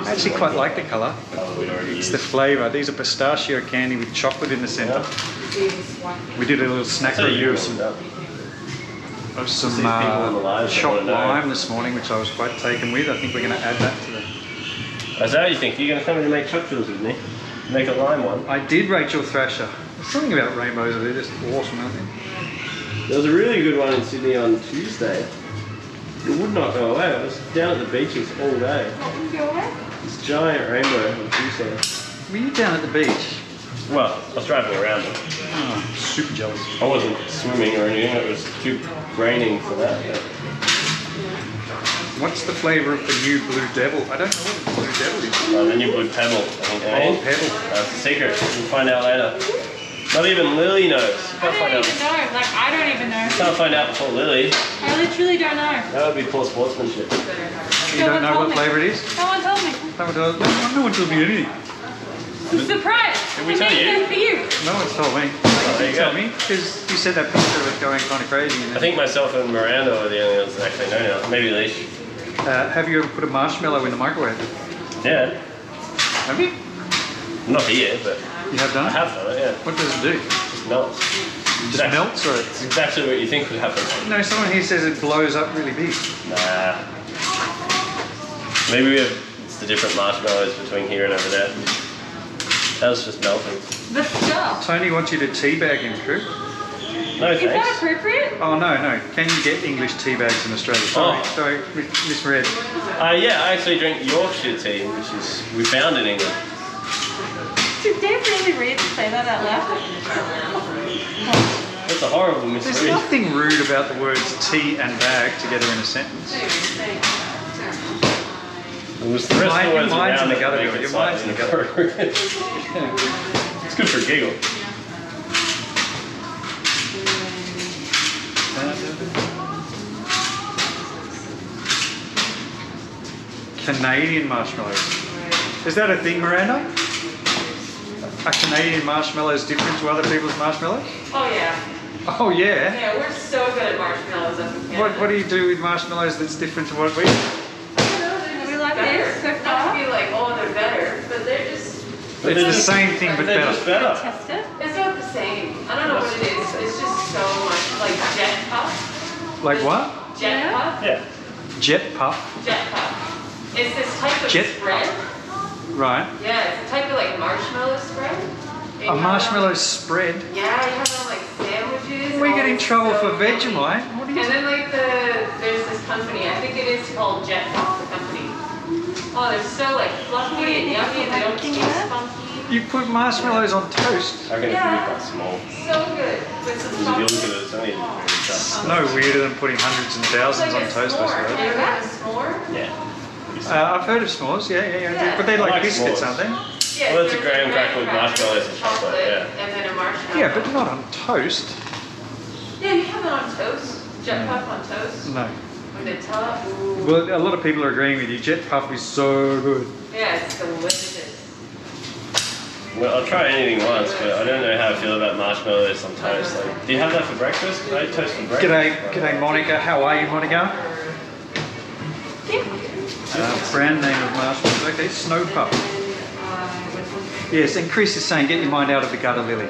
I actually quite like the colour. Oh, we'd already It's used. the flavour. These are pistachio candy with chocolate in the centre. We did a little snack So you review were of some some some people on the live that chopped wanna know. lime this morning, which I was quite taken with. I think we're going to add that to the. That's how you think. You're going to come in and make shot films with me? Make a lime one. I did Rachel Thrasher. There's something about rainbows. They're just awesome, aren't they? There was a really good one in Sydney on Tuesday. It would not go away. I was down at the beaches all day. What would go away? This giant rainbow on Tuesday. Were you down at the beach? Well, I was driving around it. Oh, super jealous. I wasn't swimming or anything. It was too raining for that. But What's the flavour of the new Blue Devil? I don't know what the Blue Devil is. the new blue pebble, I think. Oh, Pebble. That's a secret. We'll find out later. Not even Lily knows. You I can't don't find out. even know. Like, I don't even know. Can't find out before Lily. I literally don't know. That would be poor sportsmanship. You don't know told what me. flavour it is? No one told me. No one told me anything. Surprise! Did we tell you? Amazing for you. No one's told me. there you Tell go. me, because you said that picture of it going kind of crazy. I think myself and Miranda are the only ones that actually know now. Maybe Leash. Have you ever put a marshmallow in the microwave? Yeah. Have you? Not here, but You have done I it? have done it, yeah. What does it do? It just melts. Just melts or It's exactly what you think would happen. No, someone here says it blows up really big. Nah. Maybe it's the different marshmallows between here and over there. That was just melting. The stuff. Tony wants you to teabag him, Coop. No Is that thanks. appropriate? Oh, no. Can you get English tea bags in Australia? Sorry, Oh. sorry, misread. Yeah, I actually drink Yorkshire tea, which is we found in England. Did Dave really read and say that out loud? That's a horrible There's misread. nothing rude about the words tea and bag together in a sentence. It was the rest of the Your words mind's around in the it gutter, that make your it slightly mind's in the gutter. inappropriate. It's good for a giggle. Canadian marshmallows. Is that a thing, Miranda? Are Canadian marshmallows different to other people's marshmallows? Oh yeah. Oh yeah. Yeah, we're so good at marshmallows up in Canada. What do you do with marshmallows that's different to what we? I don't know, they're We just like better. this so Not far. to be like, oh, they're better, but they're just, It's the same thing but They're just better. better. Test it. it's not the same. I don't know what it is. It's just so much like jet puff. Like what? Jet Yeah. puff? Jet Yeah. puff. Jet puff. It's this type of Jet spread. Right. Yeah, it's a type of like marshmallow spread. And A you have marshmallow it spread. on- Yeah, you have it on like sandwiches. We and get in it's trouble so for yummy. Vegemite. What are you? And then like there's this company, I think it is called Jet Puff, the company. Oh, they're so like fluffy and yummy and they don't Can taste you have? funky. You put marshmallows on toast. I reckon it's really quite small. So good. With some Because if you look chocolate. at it, it's only very tough. No weirder than putting hundreds and thousands on toast, I suppose. You ever had a s'more? Yeah. I've heard of s'mores, yeah. Yeah. But they're I like like biscuits, s'mores. aren't they? Yeah, Well, it's a there's graham cracker with marshmallows and chocolate, yeah. And then a marshmallow. Yeah, but not on toast. Yeah, you have it on toast. Jet puff on toast. No. With Nutella. Ooh. Well, a lot of people are agreeing with you. Jet puff is so good. Yeah, it's delicious. Well, I'll try anything once, but I don't know how I feel about marshmallows on toast. Like, do you have that for breakfast? I eat toast for breakfast. G'day Monica. How are you, Monica? Brand name of marshmallows. Okay, Snow Puff. Yes, and Chris is saying, get your mind out of the gutter, Lily.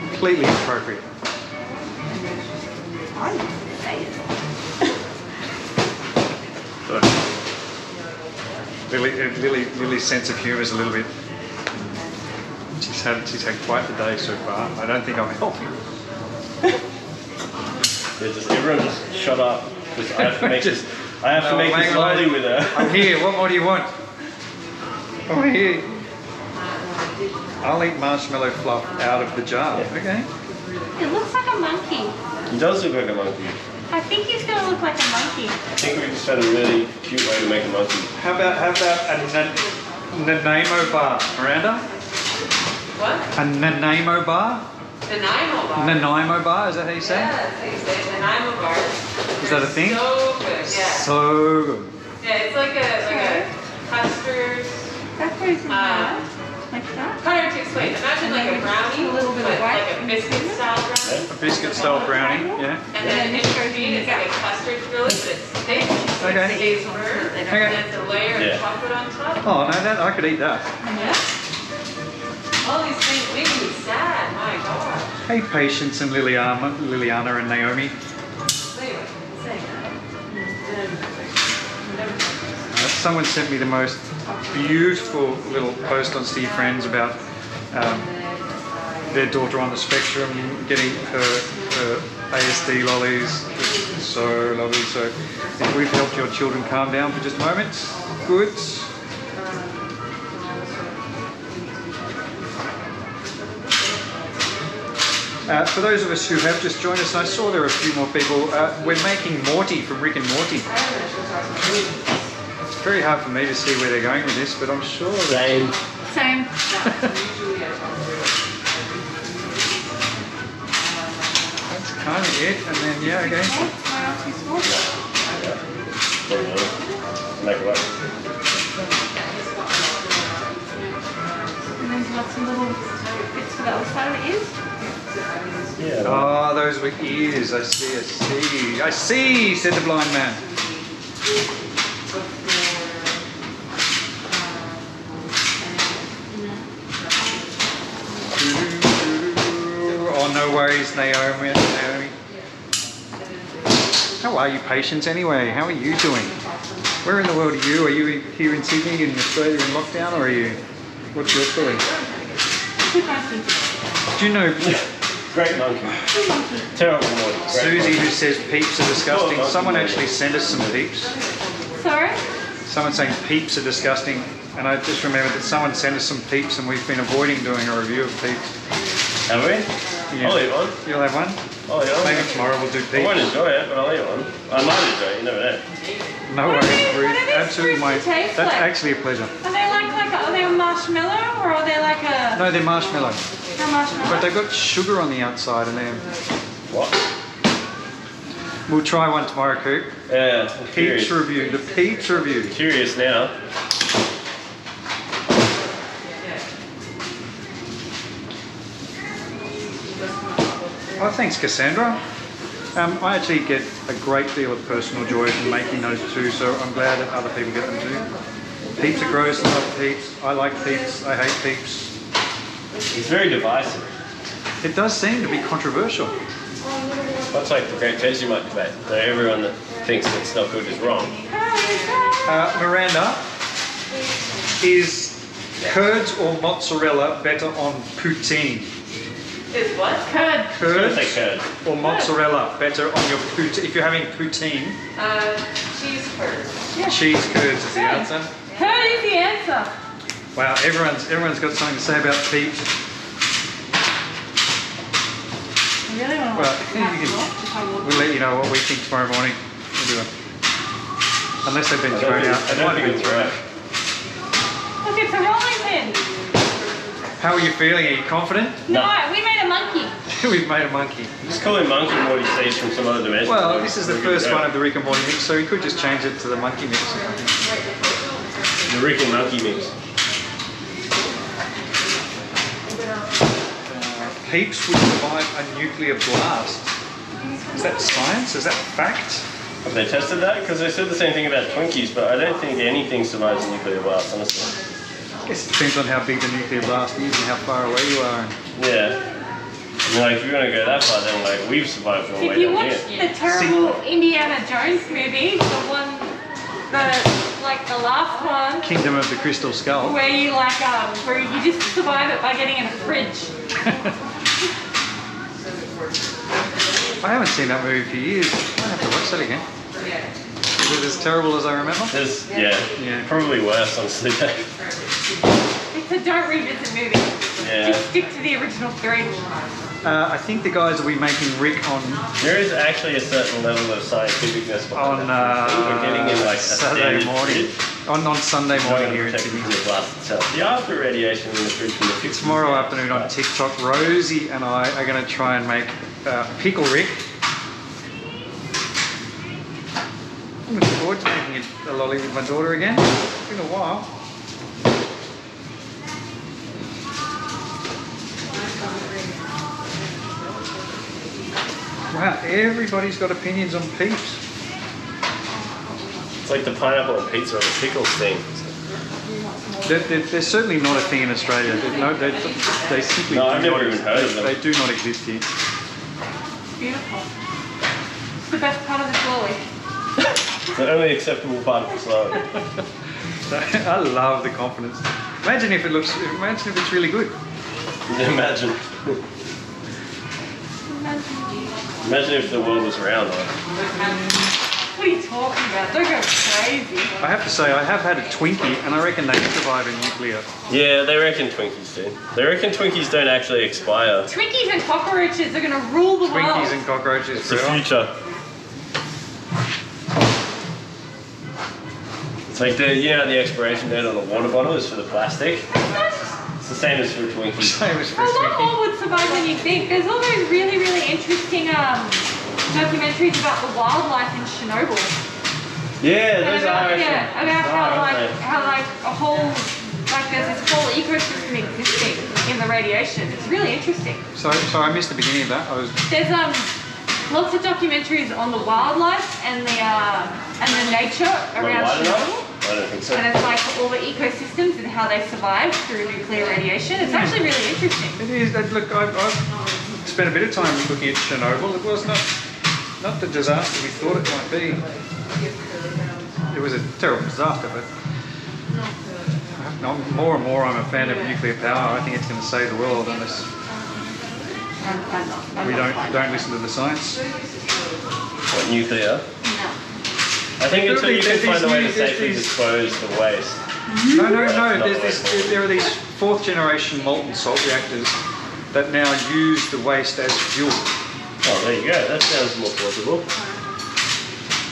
Completely inappropriate. Lily's sense of humour is a little bit. She's had quite the day so far. I don't think I'm helping. Yeah, just everyone just shut up. Because I have to make this. I have to make hang this on. lolly with her. I'm here. What more do you want? I'm here. I'll eat marshmallow fluff out of the jar. Okay. It looks like a monkey. He does look like a monkey. I think he's going to look like a monkey. I think we just found a really cute way to make a monkey. How about a Nanaimo bar, Miranda? What? A Nanaimo bar? Nanaimo bar. Nanaimo bar, is that how you say? Yeah, that's how you say it. Nanaimo bar. Is that a thing? So good, yeah. So good. Yeah, it's like a custard. That's very similar. Like that. Kind of to explain. Imagine like a brownie, A little bit of but white. like a biscuit style brownie. A biscuit style brownie, yeah. And then in between it's like a custard filling, but it's thick. Okay. It's aged firm. And Okay. then it's a layer Yeah. of chocolate on top. Oh no, that I could eat that. Yeah. All these things make me sad. My God. Hey, Patience and Liliana and Naomi. Anyway, saying that. Someone sent me the most beautiful little post on Steve Friends about their daughter on the spectrum getting her ASD lollies. It's so lovely. So if we've helped your children calm down for just a moment, good. For those of us who have just joined us, I saw there are a few more people. We're making Morty from Rick and Morty. It's very hard for me to see where they're going with this, but I'm sure that... Same. Same. That's kind of it, and then, yeah, okay. My auntie's small. Make it work. And then you've got some little bits for the other side of the ears. Yeah. Oh, those were ears. I see, said the blind man. Oh, no worries, Naomi. How are you, Patience, anyway? How are you doing? Where in the world are you? Are you here in Sydney, in Australia, in lockdown, or are you... What's your story? Do you know... Great monkey. Terrible Morty. Great Susie, monkey. who says peeps are disgusting. Oh, Someone monkey. actually sent us some peeps. Sorry? Someone saying peeps are disgusting. And I just remembered that someone sent us some peeps and we've been avoiding doing a review of peeps. Have we? Yeah. I'll eat one. You'll have one? I'll eat one. Maybe tomorrow we'll do I won't peeps. enjoy it, but I'll eat one. I might enjoy it, you never know. No What do worries, they- what Ruth. do these Absolutely, supposed to mate. taste That's like? actually a pleasure. Are they are they a marshmallow or are they like a... No, they're marshmallow. A marshmallow? But they've got sugar on the outside and they're... What? We'll try one tomorrow, Coop. Yeah, I'm curious. Peeps review. The peeps review. Curious now. Oh, thanks, Cassandra. I actually get a great deal of personal joy from making those too, so I'm glad that other people get them too. Peeps are gross, I love peeps. I like peeps, I hate peeps. He's very divisive. It does seem to be controversial. Much like the Great Vegemite debate. So everyone that thinks it's not good is wrong. Miranda, is curds or mozzarella better on poutine? Is what? Curd. Curds Say curd. or mozzarella better on your poutine? If you're having poutine, Cheese curds. cheese curds is the answer. Curd is the answer. Wow, everyone's got something to say about Peeps. I really want to Well, watch the cat you can- walk if I walk. We'll let you know what we think tomorrow morning. We'll do it. Unless they've been thrown out. I don't think it's right. Look, it's a rolling pin. How are you feeling? Are you confident? No, we made a monkey. We've made a monkey. Just call him Monkey Morty Stage from some other dimension. Well, this is the first one of the Rick and Morty mix, so we could just change it to the monkey mix. The Rick and Monkey mix. Peeps would survive a nuclear blast. Is that science? Is that fact? Have they tested that? Because they said the same thing about Twinkies, but I don't think anything survives a nuclear blast, honestly. I guess it depends on how big the nuclear blast is and how far away you are. Yeah. I mean, like, if you're going to go that far, then, like, we've survived from If way you down watch here. the terrible Indiana Jones movie, the one, the last one, Kingdom of the Crystal Skull. where you where you just survive it by getting in a fridge. I haven't seen that movie for years. I have to watch that again. Is it as terrible as I remember? There's, yeah, probably worse, honestly. It's a don't revisit movie. Yeah. Just stick to the original three. I think the guys will be making Rick on There is actually a certain level of scientificness behind on it. We're getting in, like, a Saturday standard morning. fridge. On Sunday Not morning gonna here in protect it Sydney. from the blast itself. The after radiation in the fridge from the 50s. Tomorrow afternoon on TikTok, Rosie and I are going to try and make Pickle Rick. I'm looking forward to making a lolly with my daughter again. It's been a while. Wow, everybody's got opinions on Peeps. It's like the pineapple on pizza or the pickles thing. They're certainly not a thing in Australia. They simply No, do I've never not even heard of them. They do not exist here. Beautiful. It's the best part of this lolly. It's the only acceptable part of the slide. I love the confidence. Imagine if it's really good. Imagine. Imagine if the world was round. What are you talking about? Don't go crazy. I have to say, I have had a Twinkie, and I reckon they survive in nuclear. Yeah, they reckon Twinkies do. They reckon Twinkies don't actually expire. Twinkies and cockroaches are going to rule the world. Twinkies and cockroaches It's the forever. future. It's like the expiration date on the water bottle is for the plastic. It's the same as for Twinkies. Same as for A a lot Twinkie. more would survive than you think. There's all those really, really interesting documentaries about the wildlife in Chernobyl. Yeah, And those about, are yeah, actually about bizarre, how a whole, there's this whole ecosystem existing in the radiation. It's really interesting. So I missed the beginning of that. There's lots of documentaries on the wildlife and the nature around Chernobyl. I don't think so. And it's like all the ecosystems and how they survive through nuclear radiation. It's actually really interesting. It is. Look, I've spent a bit of time looking at Chernobyl. It was not the disaster we thought it might be. It was a terrible disaster, but more and more I'm a fan of nuclear power. I think it's going to save the world unless we don't listen to the science. What, nuclear? No. I think until you can There's find a way to these- there's safely these- dispose the waste. No. That's not There are these fourth generation molten salt reactors that now use the waste as fuel. Oh, there you go. That sounds more plausible.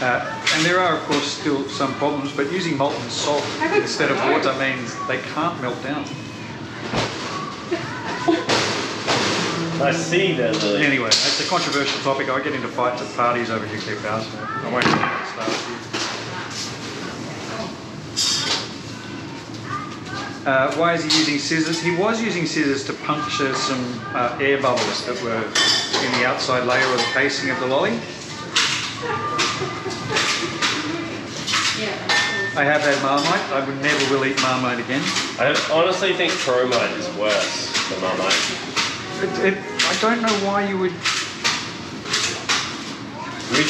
And there are, of course, still some problems, but using molten salt instead of water means they can't melt down. I see that, Lily. Anyway, it's a controversial topic. I get into fights at parties over nuclear power, so I won't get started here. Why is he using scissors? He was using scissors to puncture some air bubbles that were in the outside layer of the casing of the lolly. I have had Marmite. I would never will eat Marmite again. I honestly think chromite is worse than Marmite. I don't know why you would. We I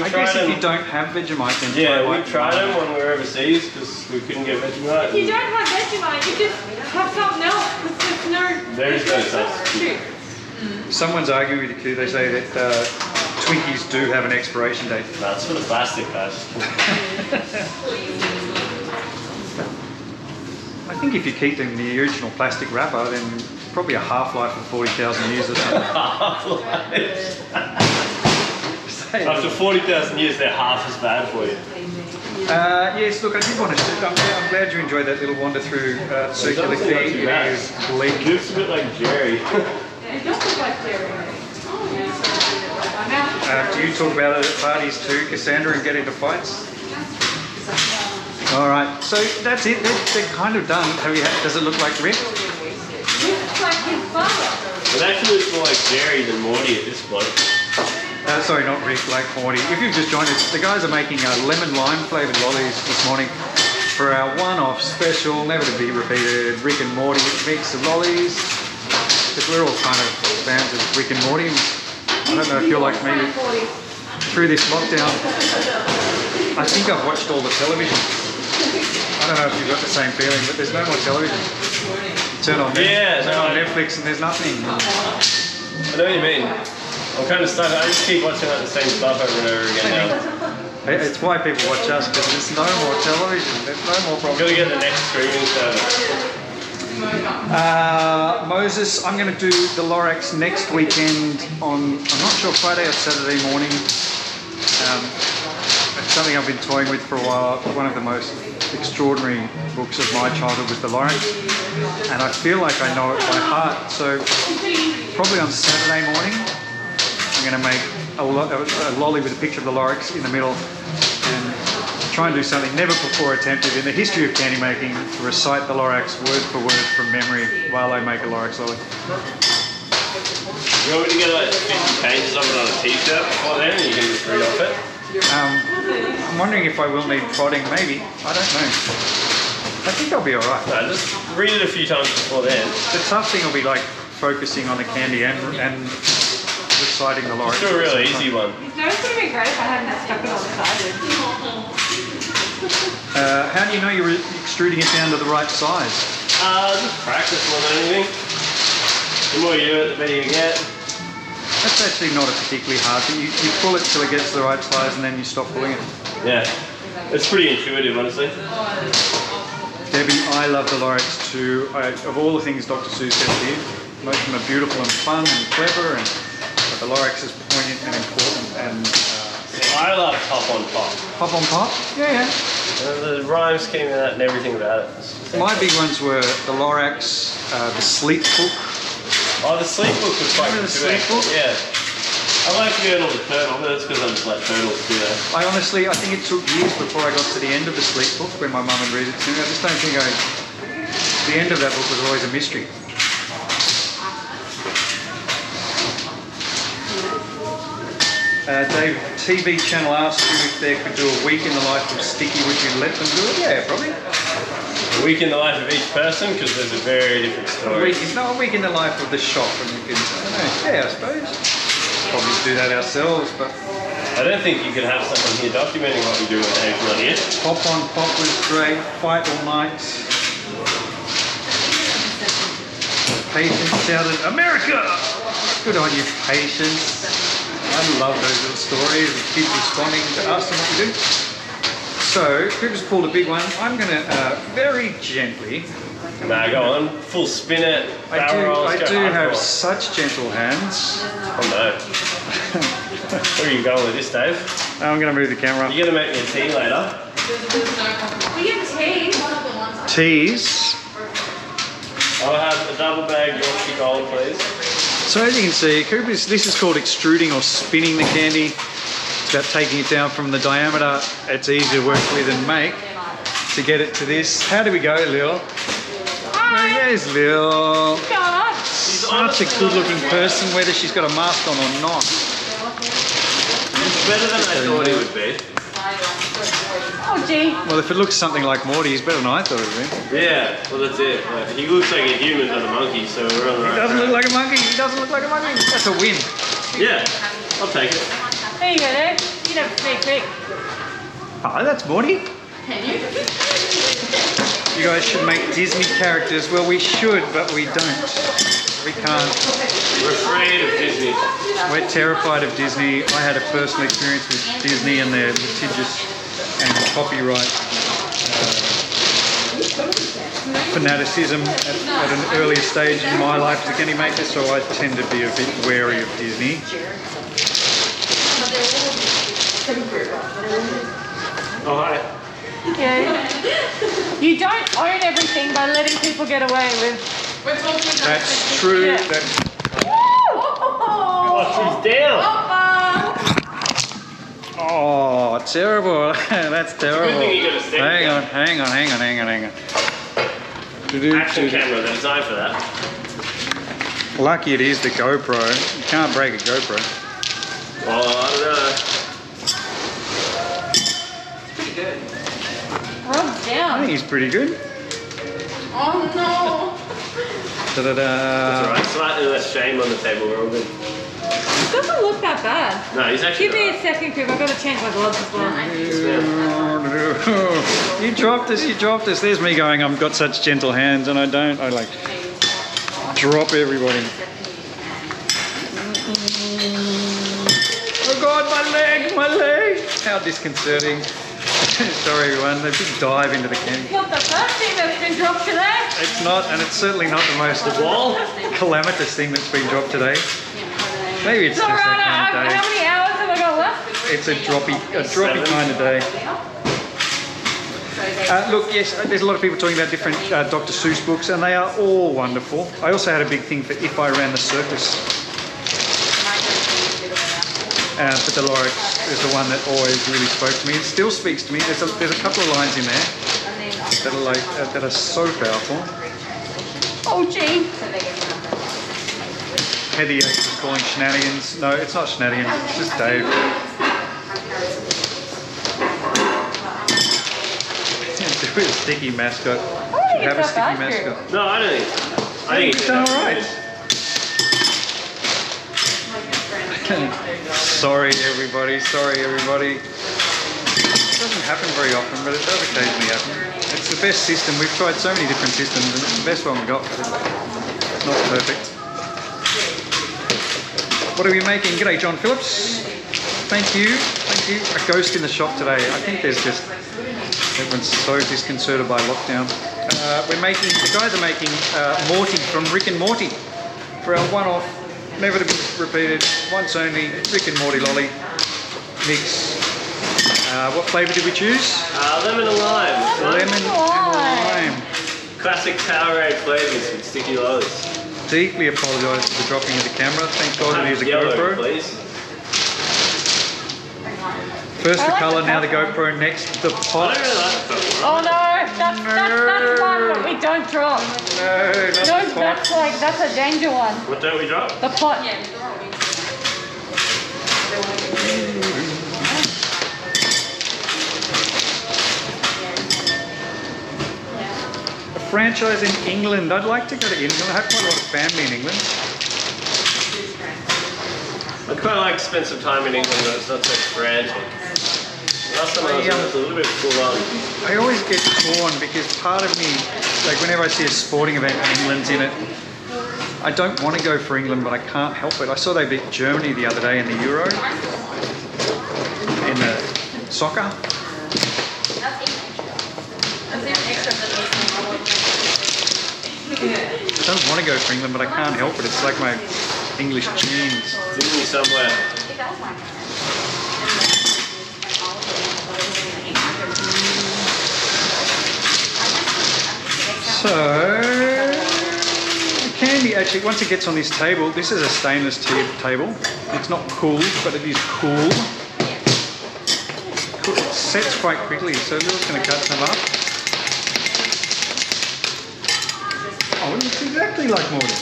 tried guess if them. you don't have Vegemite, then Yeah, try we white tried them Marmite. when we were overseas because we couldn't get Vegemite. If you don't have Vegemite, you just have something else. There's no. There is no substitute. Someone's arguing with you. They say that Twinkies do have an expiration date. That's for the plastic, guys. think if you keep them in the original plastic wrapper, then probably a half-life of 40,000 years or something. After 40,000 years, they're half as bad for you. Yes, look, I did want to. I'm glad you enjoyed that little wander through circular feed. It is bleak. It looks a bit like Jerry. It does look like Jerry. Do you talk about it at parties too, Cassandra, and get into fights? All right, so that's it. They're kind of done. Does it look like Rick? Looks like his father. It actually looks more like Jerry than Morty at this point. Sorry, not Rick, like Morty. If you've just joined us, the guys are making lemon lime flavoured lollies this morning for our one-off special, never to be repeated, Rick and Morty mix of lollies. Because we're all kind of fans of Rick and Morty. I don't know if you're like me. Through this lockdown, I think I've watched all the television. I don't know if you've got the same feeling, but there's no more television. You turn on Netflix and there's nothing. I know what you mean. I'm kind of stuck. I just keep watching the same stuff over and over again now. It's why people watch us, because there's no more television. There's no more I'm problem. going to get the next streaming service. Moses, I'm going to do the Lorax next weekend on, I'm not sure, Friday or Saturday morning. It's something I've been toying with for a while. One of the most extraordinary books of my childhood was the Lorax, and I feel like I know it by heart. So probably on Saturday morning, I'm going to make a lolly with a picture of the Lorax in the middle and try and do something never before attempted in the history of candy making, to recite the Lorax word for word from memory while I make a Lorax lolly. You want me to get like 50 pages of it on a t-shirt before then, and you can just read off it? I'm wondering if I will need prodding, maybe. I don't know. I think I'll be alright. No, just read it a few times before then. The tough thing will be like focusing on the candy and reciting the Lorax. It's a real easy one. His nose would have been great if I hadn't stuck it on the side. How do you know you're extruding it down to the right size? Just practice more than anything. The more you do it, the better you get. That's actually not a particularly hard thing. You pull it till it gets to the right size and then you stop pulling it. Yeah, it's pretty intuitive, honestly. Debbie, I love the Lorax too. Of all the things Dr. Sue said here, most of them are beautiful and fun and clever, but the Lorax is poignant and important. And I love Pop on Pop. Pop on Pop? Yeah. The rhyme scheme and that and everything about it. My big ones were the Lorax, the Sleep Book. Oh, the Sleep Book was quite good. The Sleep Book? Yeah. I like Turtle the Turtle, but that's because I just like turtles too, though. I think it took years before I got to the end of the Sleep Book when my mum would read it to me. I just don't think the end of that book was always a mystery. Dave, TV channel asked you if they could do a week in the life of Sticky, would you let them do it? Yeah, probably. A week in the life of each person, because there's a very different story. A week in the life of the shop, and you can, I don't know, yeah, I suppose. Probably do that ourselves, but... I don't think you could have someone here documenting what we do when Dave's not here. Pop on Pop was great, Fight All Night. Patience shouted, America! Good on you, Patience. I love those little stories of kids responding to us and what we do. So, Cooper's pulled a big one. I'm going to very gently... Nah, go on. Full spin it. I do have such gentle hands. Oh no. Where are you going with this, Dave? I'm going to move the camera. You're going to make me a tea later. We have tea. Teas. I'll have a double bag Yorkshire Gold, please. So as you can see, this is called extruding or spinning the candy. It's about taking it down from the diameter it's easier to work with and make to get it to this. How do we go, Lil? Hi. There's Lil. What's going on? Such a good-looking person, whether she's got a mask on or not. It's better than I thought it would be. Oh, gee. Well, if it looks something like Morty, he's better than I thought it would be. Yeah, well that's it. Like, he looks like a human, not a monkey, so we're on the right He doesn't track. look like a monkey. He doesn't look like a monkey. That's a win. Yeah, I'll take it. There you go, Dave. You have a sneak peek. Oh, that's Morty. You guys should make Disney characters. Well, we should, but we don't. We can't. We're afraid of Disney. We're terrified of Disney. I had a personal experience with Disney and their litigious and copyright fanaticism at an earlier stage in my life as a candy maker, so I tend to be a bit wary of Disney. Oh, hi. Yeah. You don't own everything by letting people get away with. That's true. Yeah. That's, Oh, she's down. oh, terrible. That's terrible. thing you got a stick. Hang on. Action camera, they're designed for that. Lucky it is the GoPro. You can't break a GoPro. Oh, I don't know. Pretty good. Rob's I down. think he's pretty good. Oh no! Da-da-da. That's alright, slightly less shame on the table, we're all good. It doesn't look that bad. No, he's actually Give me a second, Coop. I've got to change my gloves as well. You dropped us. There's me going, I've got such gentle hands, and I don't. I like drop everybody. Oh God, my leg! How disconcerting. Sorry everyone, a big dive into the candy. It's not the first thing that's been dropped today. It's not, and it's certainly not the most wall? calamitous thing that's been dropped today. Maybe it's It's just alright. that How kind of day. many hours have I got left? It's a droppy kind of day. Look, yes, there's a lot of people talking about different Dr. Seuss books, and they are all wonderful. I also had a big thing for If I Ran the Circus. But Dolores is the one that always really spoke to me. It still speaks to me. There's a couple of lines in there that are like that are so powerful. Oh, gee. Heather Yates is calling shenanigans. No, it's not shenanigans. It's just Dave. Do a sticky mascot. Should have a sticky mascot. No, I don't think so. I think He's done all right. Sorry everybody. It doesn't happen very often, but it does occasionally happen. It's the best system. We've tried so many different systems, and it's the best one we got. But it's not perfect. What are we making? G'day, John Phillips. Thank you. A ghost in the shop today. I think there's just everyone's so disconcerted by lockdown. The guys are making Morty from Rick and Morty for our one-off, never to be repeated, once only Rick and Morty Lolly mix. What flavour did we choose? Lemon and lime. Lemon and lime. Classic Powerade flavors with sticky lollies. Deeply apologise for the dropping of the camera. Thank God it is a Yellow, GoPro. please. First the I like colour, the now the purple. GoPro, next the I pot. don't really like the purple. Oh no, that's one that we don't drop. No, not No, the pot. that's a danger one. What don't we drop? The pot. A franchise in England. I'd like to go to England. I have quite a lot of family in England. I'd quite like to spend some time in England, but it's not so frantic. Last time I was there, it was a little bit full on. I always get torn because part of me, like whenever I see a sporting event and England's in it, I don't want to go for England, but I can't help it. I saw they beat Germany the other day in the Euro, in the soccer. I don't want to go for England, but I can't help it. It's like my English genes. It's in me somewhere. So, candy actually, once it gets on this table, this is a stainless steel table. It's not cooled, but it is cool. It sets quite quickly, so Lil's going to cut some up. Oh, it looks exactly like Morty.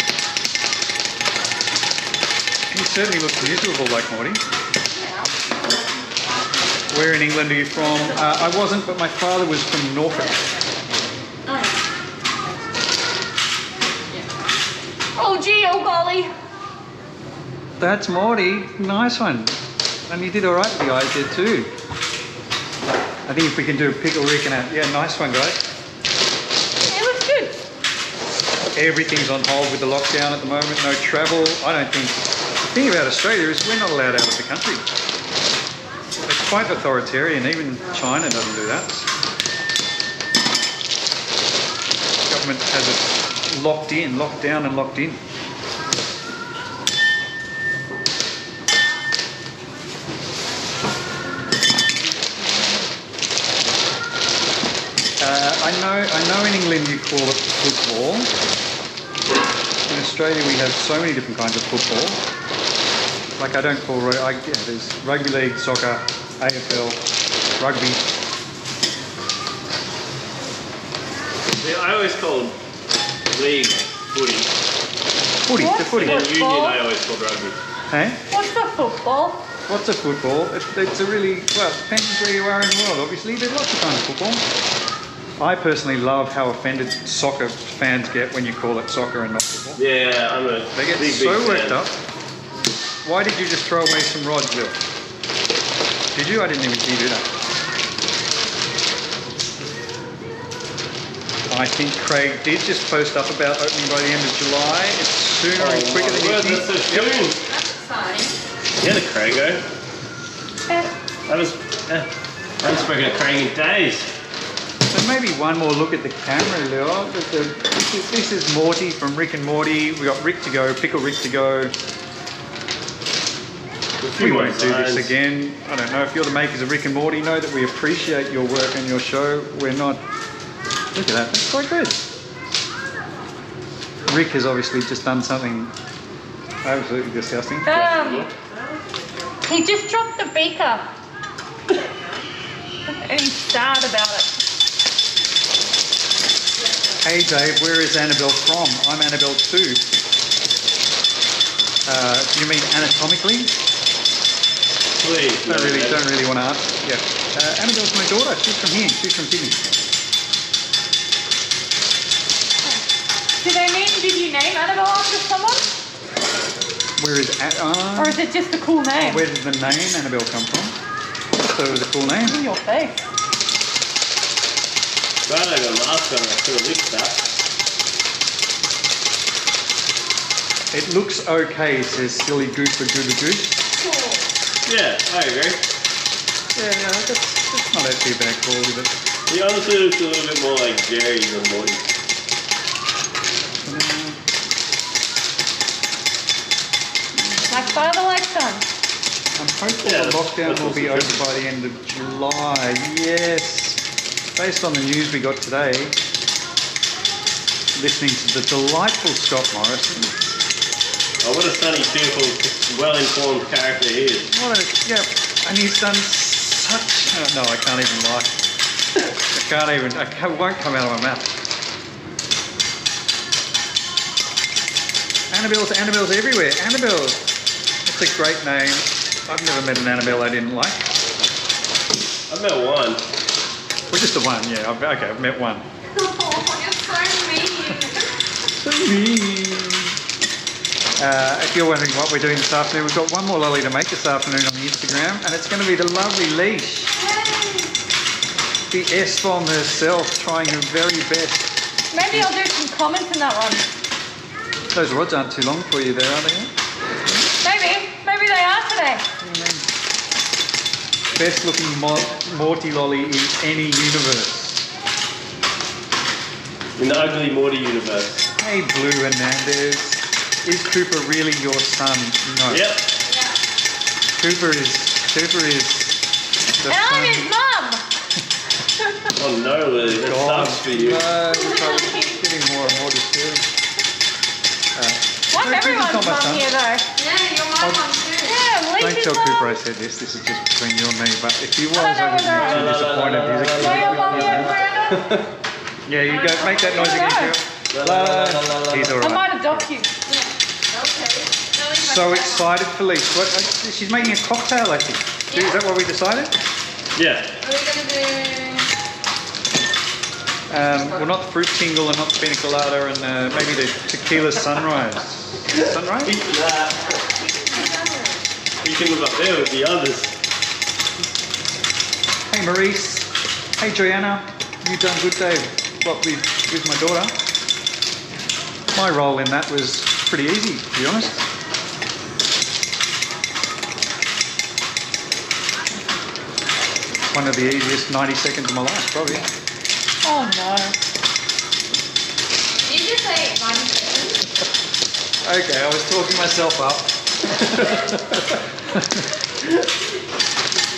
He certainly looks miserable like Morty. Where in England are you from? I wasn't, but my father was from Norfolk. Oh gee, oh golly. That's Morty. Nice one. And you did all right with the eyes there too. I think if we can do a pickle Rick and a... Yeah, nice one, guys. It looks good. Everything's on hold with the lockdown at the moment. No travel. I don't think... The thing about Australia is we're not allowed out of the country. It's quite authoritarian. Even China doesn't do that. Got government has it locked down and locked in. I know in England you call it football. In Australia we have so many different kinds of football. Like I don't call, there's rugby league, soccer, AFL, rugby. Yeah, I always called league footy. Footy, What? the footy. And Football? union I always called rugby. Hey? What's the football? What's a football? It's a really, well, it depends where you are in the world, obviously. There's lots of kinds of football. I personally love how offended soccer fans get when you call it soccer and not football. Yeah, I'm a They get big, so big worked fan. up. Why did you just throw away some rods, Lil? Did you? I didn't even see you do that. I think Craig did just post up about opening by the end of July. It's sooner and quicker than you Word, think. that's so soon. That's exciting. Yeah, the Craigo. Eh, I haven't spoken to Craig in days. So maybe one more look at the camera, Lil. This is Morty from Rick and Morty. We got Rick to go, Pickle Rick to go. We won't do this again. I don't know if you're the makers of Rick and Morty. Know that we appreciate your work and your show. We're not. Look at that. That's quite good. Rick has obviously just done something absolutely disgusting. he just dropped the beaker. And he's sad about it. Hey Dave, where is Annabelle from? I'm Annabelle too. Do you mean anatomically? Please. Don't really want to ask. Yeah. Annabelle's my daughter. She's from here. She's from Sydney. Did you name Annabelle after someone? Where is Or is it just a cool name? where did the name Annabelle come from? I thought it was a cool name. In your face. Glad I got a mask on. I could have licked that. It looks okay, says Silly Gooper Goober Goose. Yeah, I agree. Yeah, that's not actually a bad call, is it? He honestly looks a little bit more like Jerry than Morty. Like father, like son. I'm hopeful Yeah, the lockdown that's will be also over true. by the end of July. Yes. Based on the news we got today, listening to the delightful Scott Morrison. Oh, what a sunny, cheerful, well-informed character he is. And he's done such. Oh, no, I can't even lie. It won't come out of my mouth. Annabelle's everywhere. Annabelle. It's a great name. I've never met an Annabelle I didn't like. I've met one. Well, just the one, yeah. I've met one. Oh, you're so mean. So mean. If you're wondering what we're doing this afternoon, we've got one more lolly to make this afternoon on the Instagram, and it's going to be the lovely Leash. The S-bomb herself, trying her very best. Maybe I'll do some comments in that one. Those rods aren't too long for you there, are they? Maybe they are today. Best looking Morty Lolly in any universe. In the ugly Morty universe. Hey, Blue Hernandez. Is Cooper really your son? No. Yep. Cooper is the And I'm son. his mum. Oh no, Lily, that God, sucks for you. No, you're probably getting more and more disturbed. What's No, everyone's Cooper's not my mum son. here though? Yeah, you're my mum too. Yeah, Don't Leafy's tell mum. Cooper I said this. This is just between you and me. But if he was, I don't know I would be whether- too disappointed. He's a Know your mum yet, kid. Miranda? Yeah, you go. Make that noise I don't again. Cooper. He's all I right. might adopt you. So excited for Leash. What? She's making a cocktail, I think. Is that what we decided? Yeah. What are we gonna do? Well, not the fruit tingle and not the pina colada, and maybe the tequila sunrise. Sunrise? Eat that. You can live up there with the others. Hey Maurice. Hey Joanna. You done good, Dave. What with my daughter? My role in that was pretty easy, to be honest. One of the easiest 90 seconds of my life, probably. Oh no. Okay, I was talking myself up.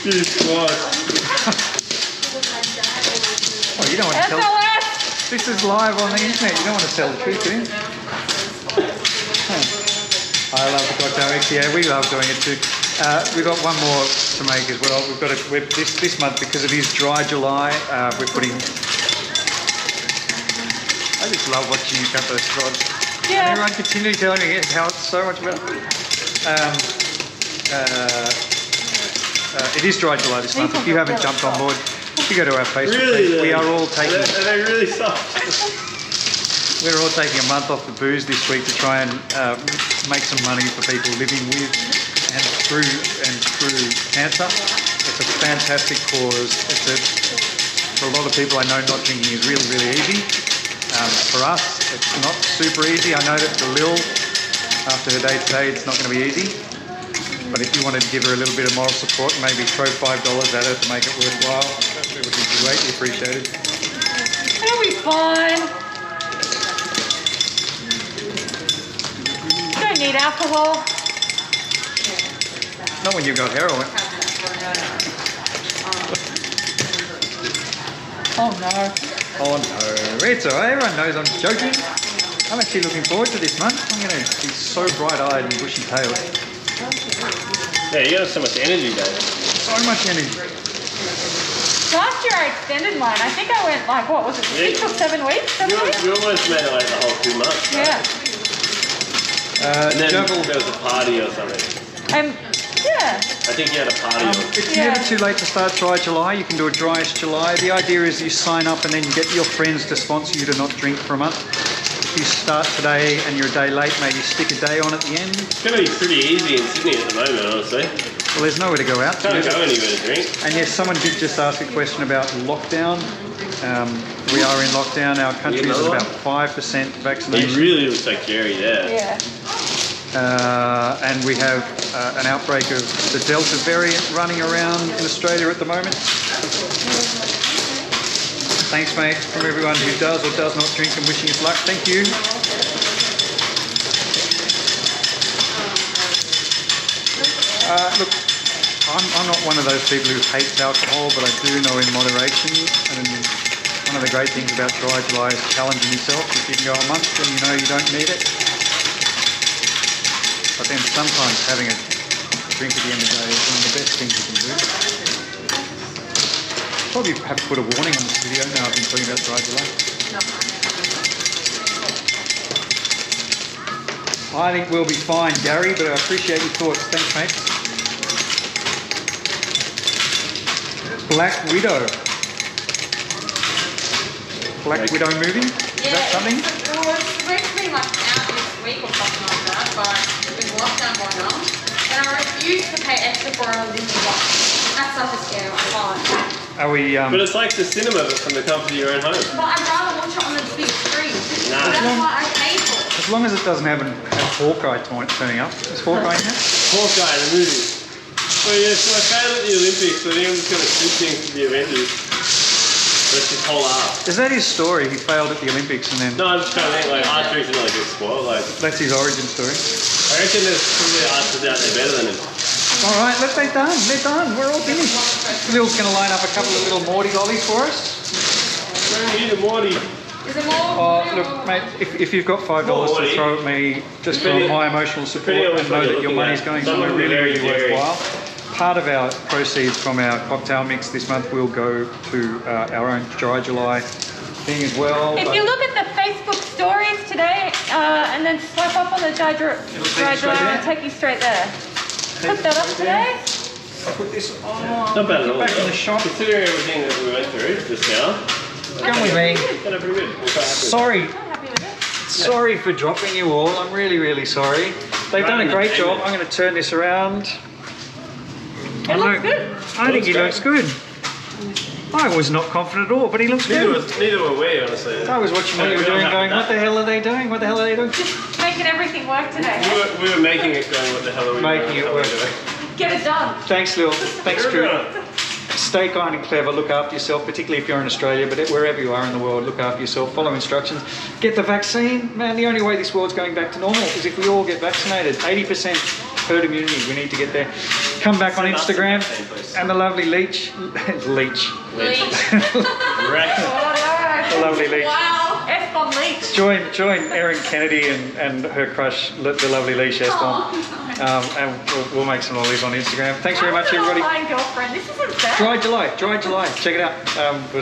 Jesus Christ. Oh, you don't want to tell. SOS! This is live on the internet. You don't want to tell the truth, do you? I love the cocktail mix. Yeah, we love doing it too. We've got one more to make as well. We've got this month, because it is Dry July. We're putting. I just love watching you cut those rods. Yeah. And everyone continually telling me how it's so much better. It is Dry July this month. If you haven't jumped on board, if you go to our Facebook page, we are all taking. Are they really soft? We're all taking a month off the booze this week to try and make some money for people living with and through cancer. It's a fantastic cause. For a lot of people, I know not drinking is really, really easy. For us, it's not super easy. I know that for Lil, after her day today, it's not going to be easy. But if you wanted to give her a little bit of moral support, maybe throw $5 at her to make it worthwhile, it would be greatly appreciated. It'll be fine. You don't need alcohol. Not when you've got heroin. Oh no. Oh no, it's alright, everyone knows I'm joking. I'm actually looking forward to this month. I'm going to be so bright-eyed and bushy-tailed. Yeah, you have so much energy, Dave. So much energy. Last year I extended mine. I think I went like, what was it, 6 or 7 weeks? You almost made it like the whole 2 months. Right? Yeah. And then Juggle. there was a party or something. Yeah. I think you had a party. It's Yeah. never too late to start Dry July. You can do a Dryish July. The idea is you sign up and then you get your friends to sponsor you to not drink for a month. If you start today and you're a day late, maybe stick a day on at the end. It's going to be pretty easy in Sydney at the moment, honestly. Well, there's nowhere to go out. Can't go anywhere to drink. And yes, someone did just ask a question about lockdown. We are in lockdown. Our country is about 5% vaccination. He really looks like Jerry there. Yeah. And we have an outbreak of the Delta variant running around in Australia at the moment. Thanks, mate, from everyone who does or does not drink and wishing us luck. Thank you. Look, I'm not one of those people who hates alcohol, but I do know in moderation. And one of the great things about Dry July is challenging yourself. If you can go a month, then you know you don't need it. But then sometimes having a drink at the end of the day is one of the best things you can do. Probably have to put a warning on this video now I've been talking about Dry July. I think we'll be fine, Gary, but I appreciate your thoughts. Thanks, mate. Black Widow. Black Widow movie? Is that something? It was supposed to be like out this week or something like that, but with lockdown going on, and I refuse to pay extra for a Disney Plus. That's such a scam. I can't. Are we? But it's like the cinema, but from the comfort of your own home. But I'd rather watch it on the big screen. Nah. So that's what I pay for. As long as it doesn't have Hawkeye turning up. Is Hawkeye in there? Hawkeye, the movie. Well, yeah, so I failed at the Olympics, so I think I'm just going to shoot things to the Avengers. That's his whole art. Is that his story? He failed at the Olympics and then... No, I'm just trying to think, like, archery's another good sport. Like, That's his origin story. I reckon there's probably archers out there better than him. All right, they're done. They're done. We're all finished. Lil's going to line up a couple of little Morty lollies for us. Where are you, Morty? Is it more? Oh, look, mate, if you've got $5 to throw at me just for my emotional support and know that your money's going somewhere really, really worthwhile, part of our proceeds from our cocktail mix this month will go to our own Dry July thing as well. If you look at the Facebook stories today and then swipe up on the Dry July, it'll take you straight there. Put that up today. I'll put this on. Not bad at all. Back in the shop. Considering everything that we went through just now. Come with me. Kind of pretty good. We're quite happy. Sorry. I'm happy with it. Sorry for dropping you all. I'm really, really sorry. They've done a great job. I'm going to turn this around. It looks good. I think he looks good. I was not confident at all, but he looks good. Neither were we, honestly. I was watching what you were doing going, what the hell are they doing? What the hell are they doing? Just making everything work today. We were making it going, what the hell are we doing? Making it work. Get it done. Thanks, Lil. Thanks, Drew. Stay kind and clever. Look after yourself, particularly if you're in Australia, but wherever you are in the world, look after yourself. Follow instructions. Get the vaccine. Man, the only way this world's going back to normal is if we all get vaccinated. 80% herd immunity. We need to get there. Come back on Instagram. And the lovely Leech. Leech. Correct. The lovely Leech. Wow. S-bomb leech. Join Erin Kennedy and her crush, the lovely Leech S-bomb. And we'll make some lollies on Instagram. Thanks very much, everybody. Online girlfriend. This isn't fair. Dry July. Check it out. We'll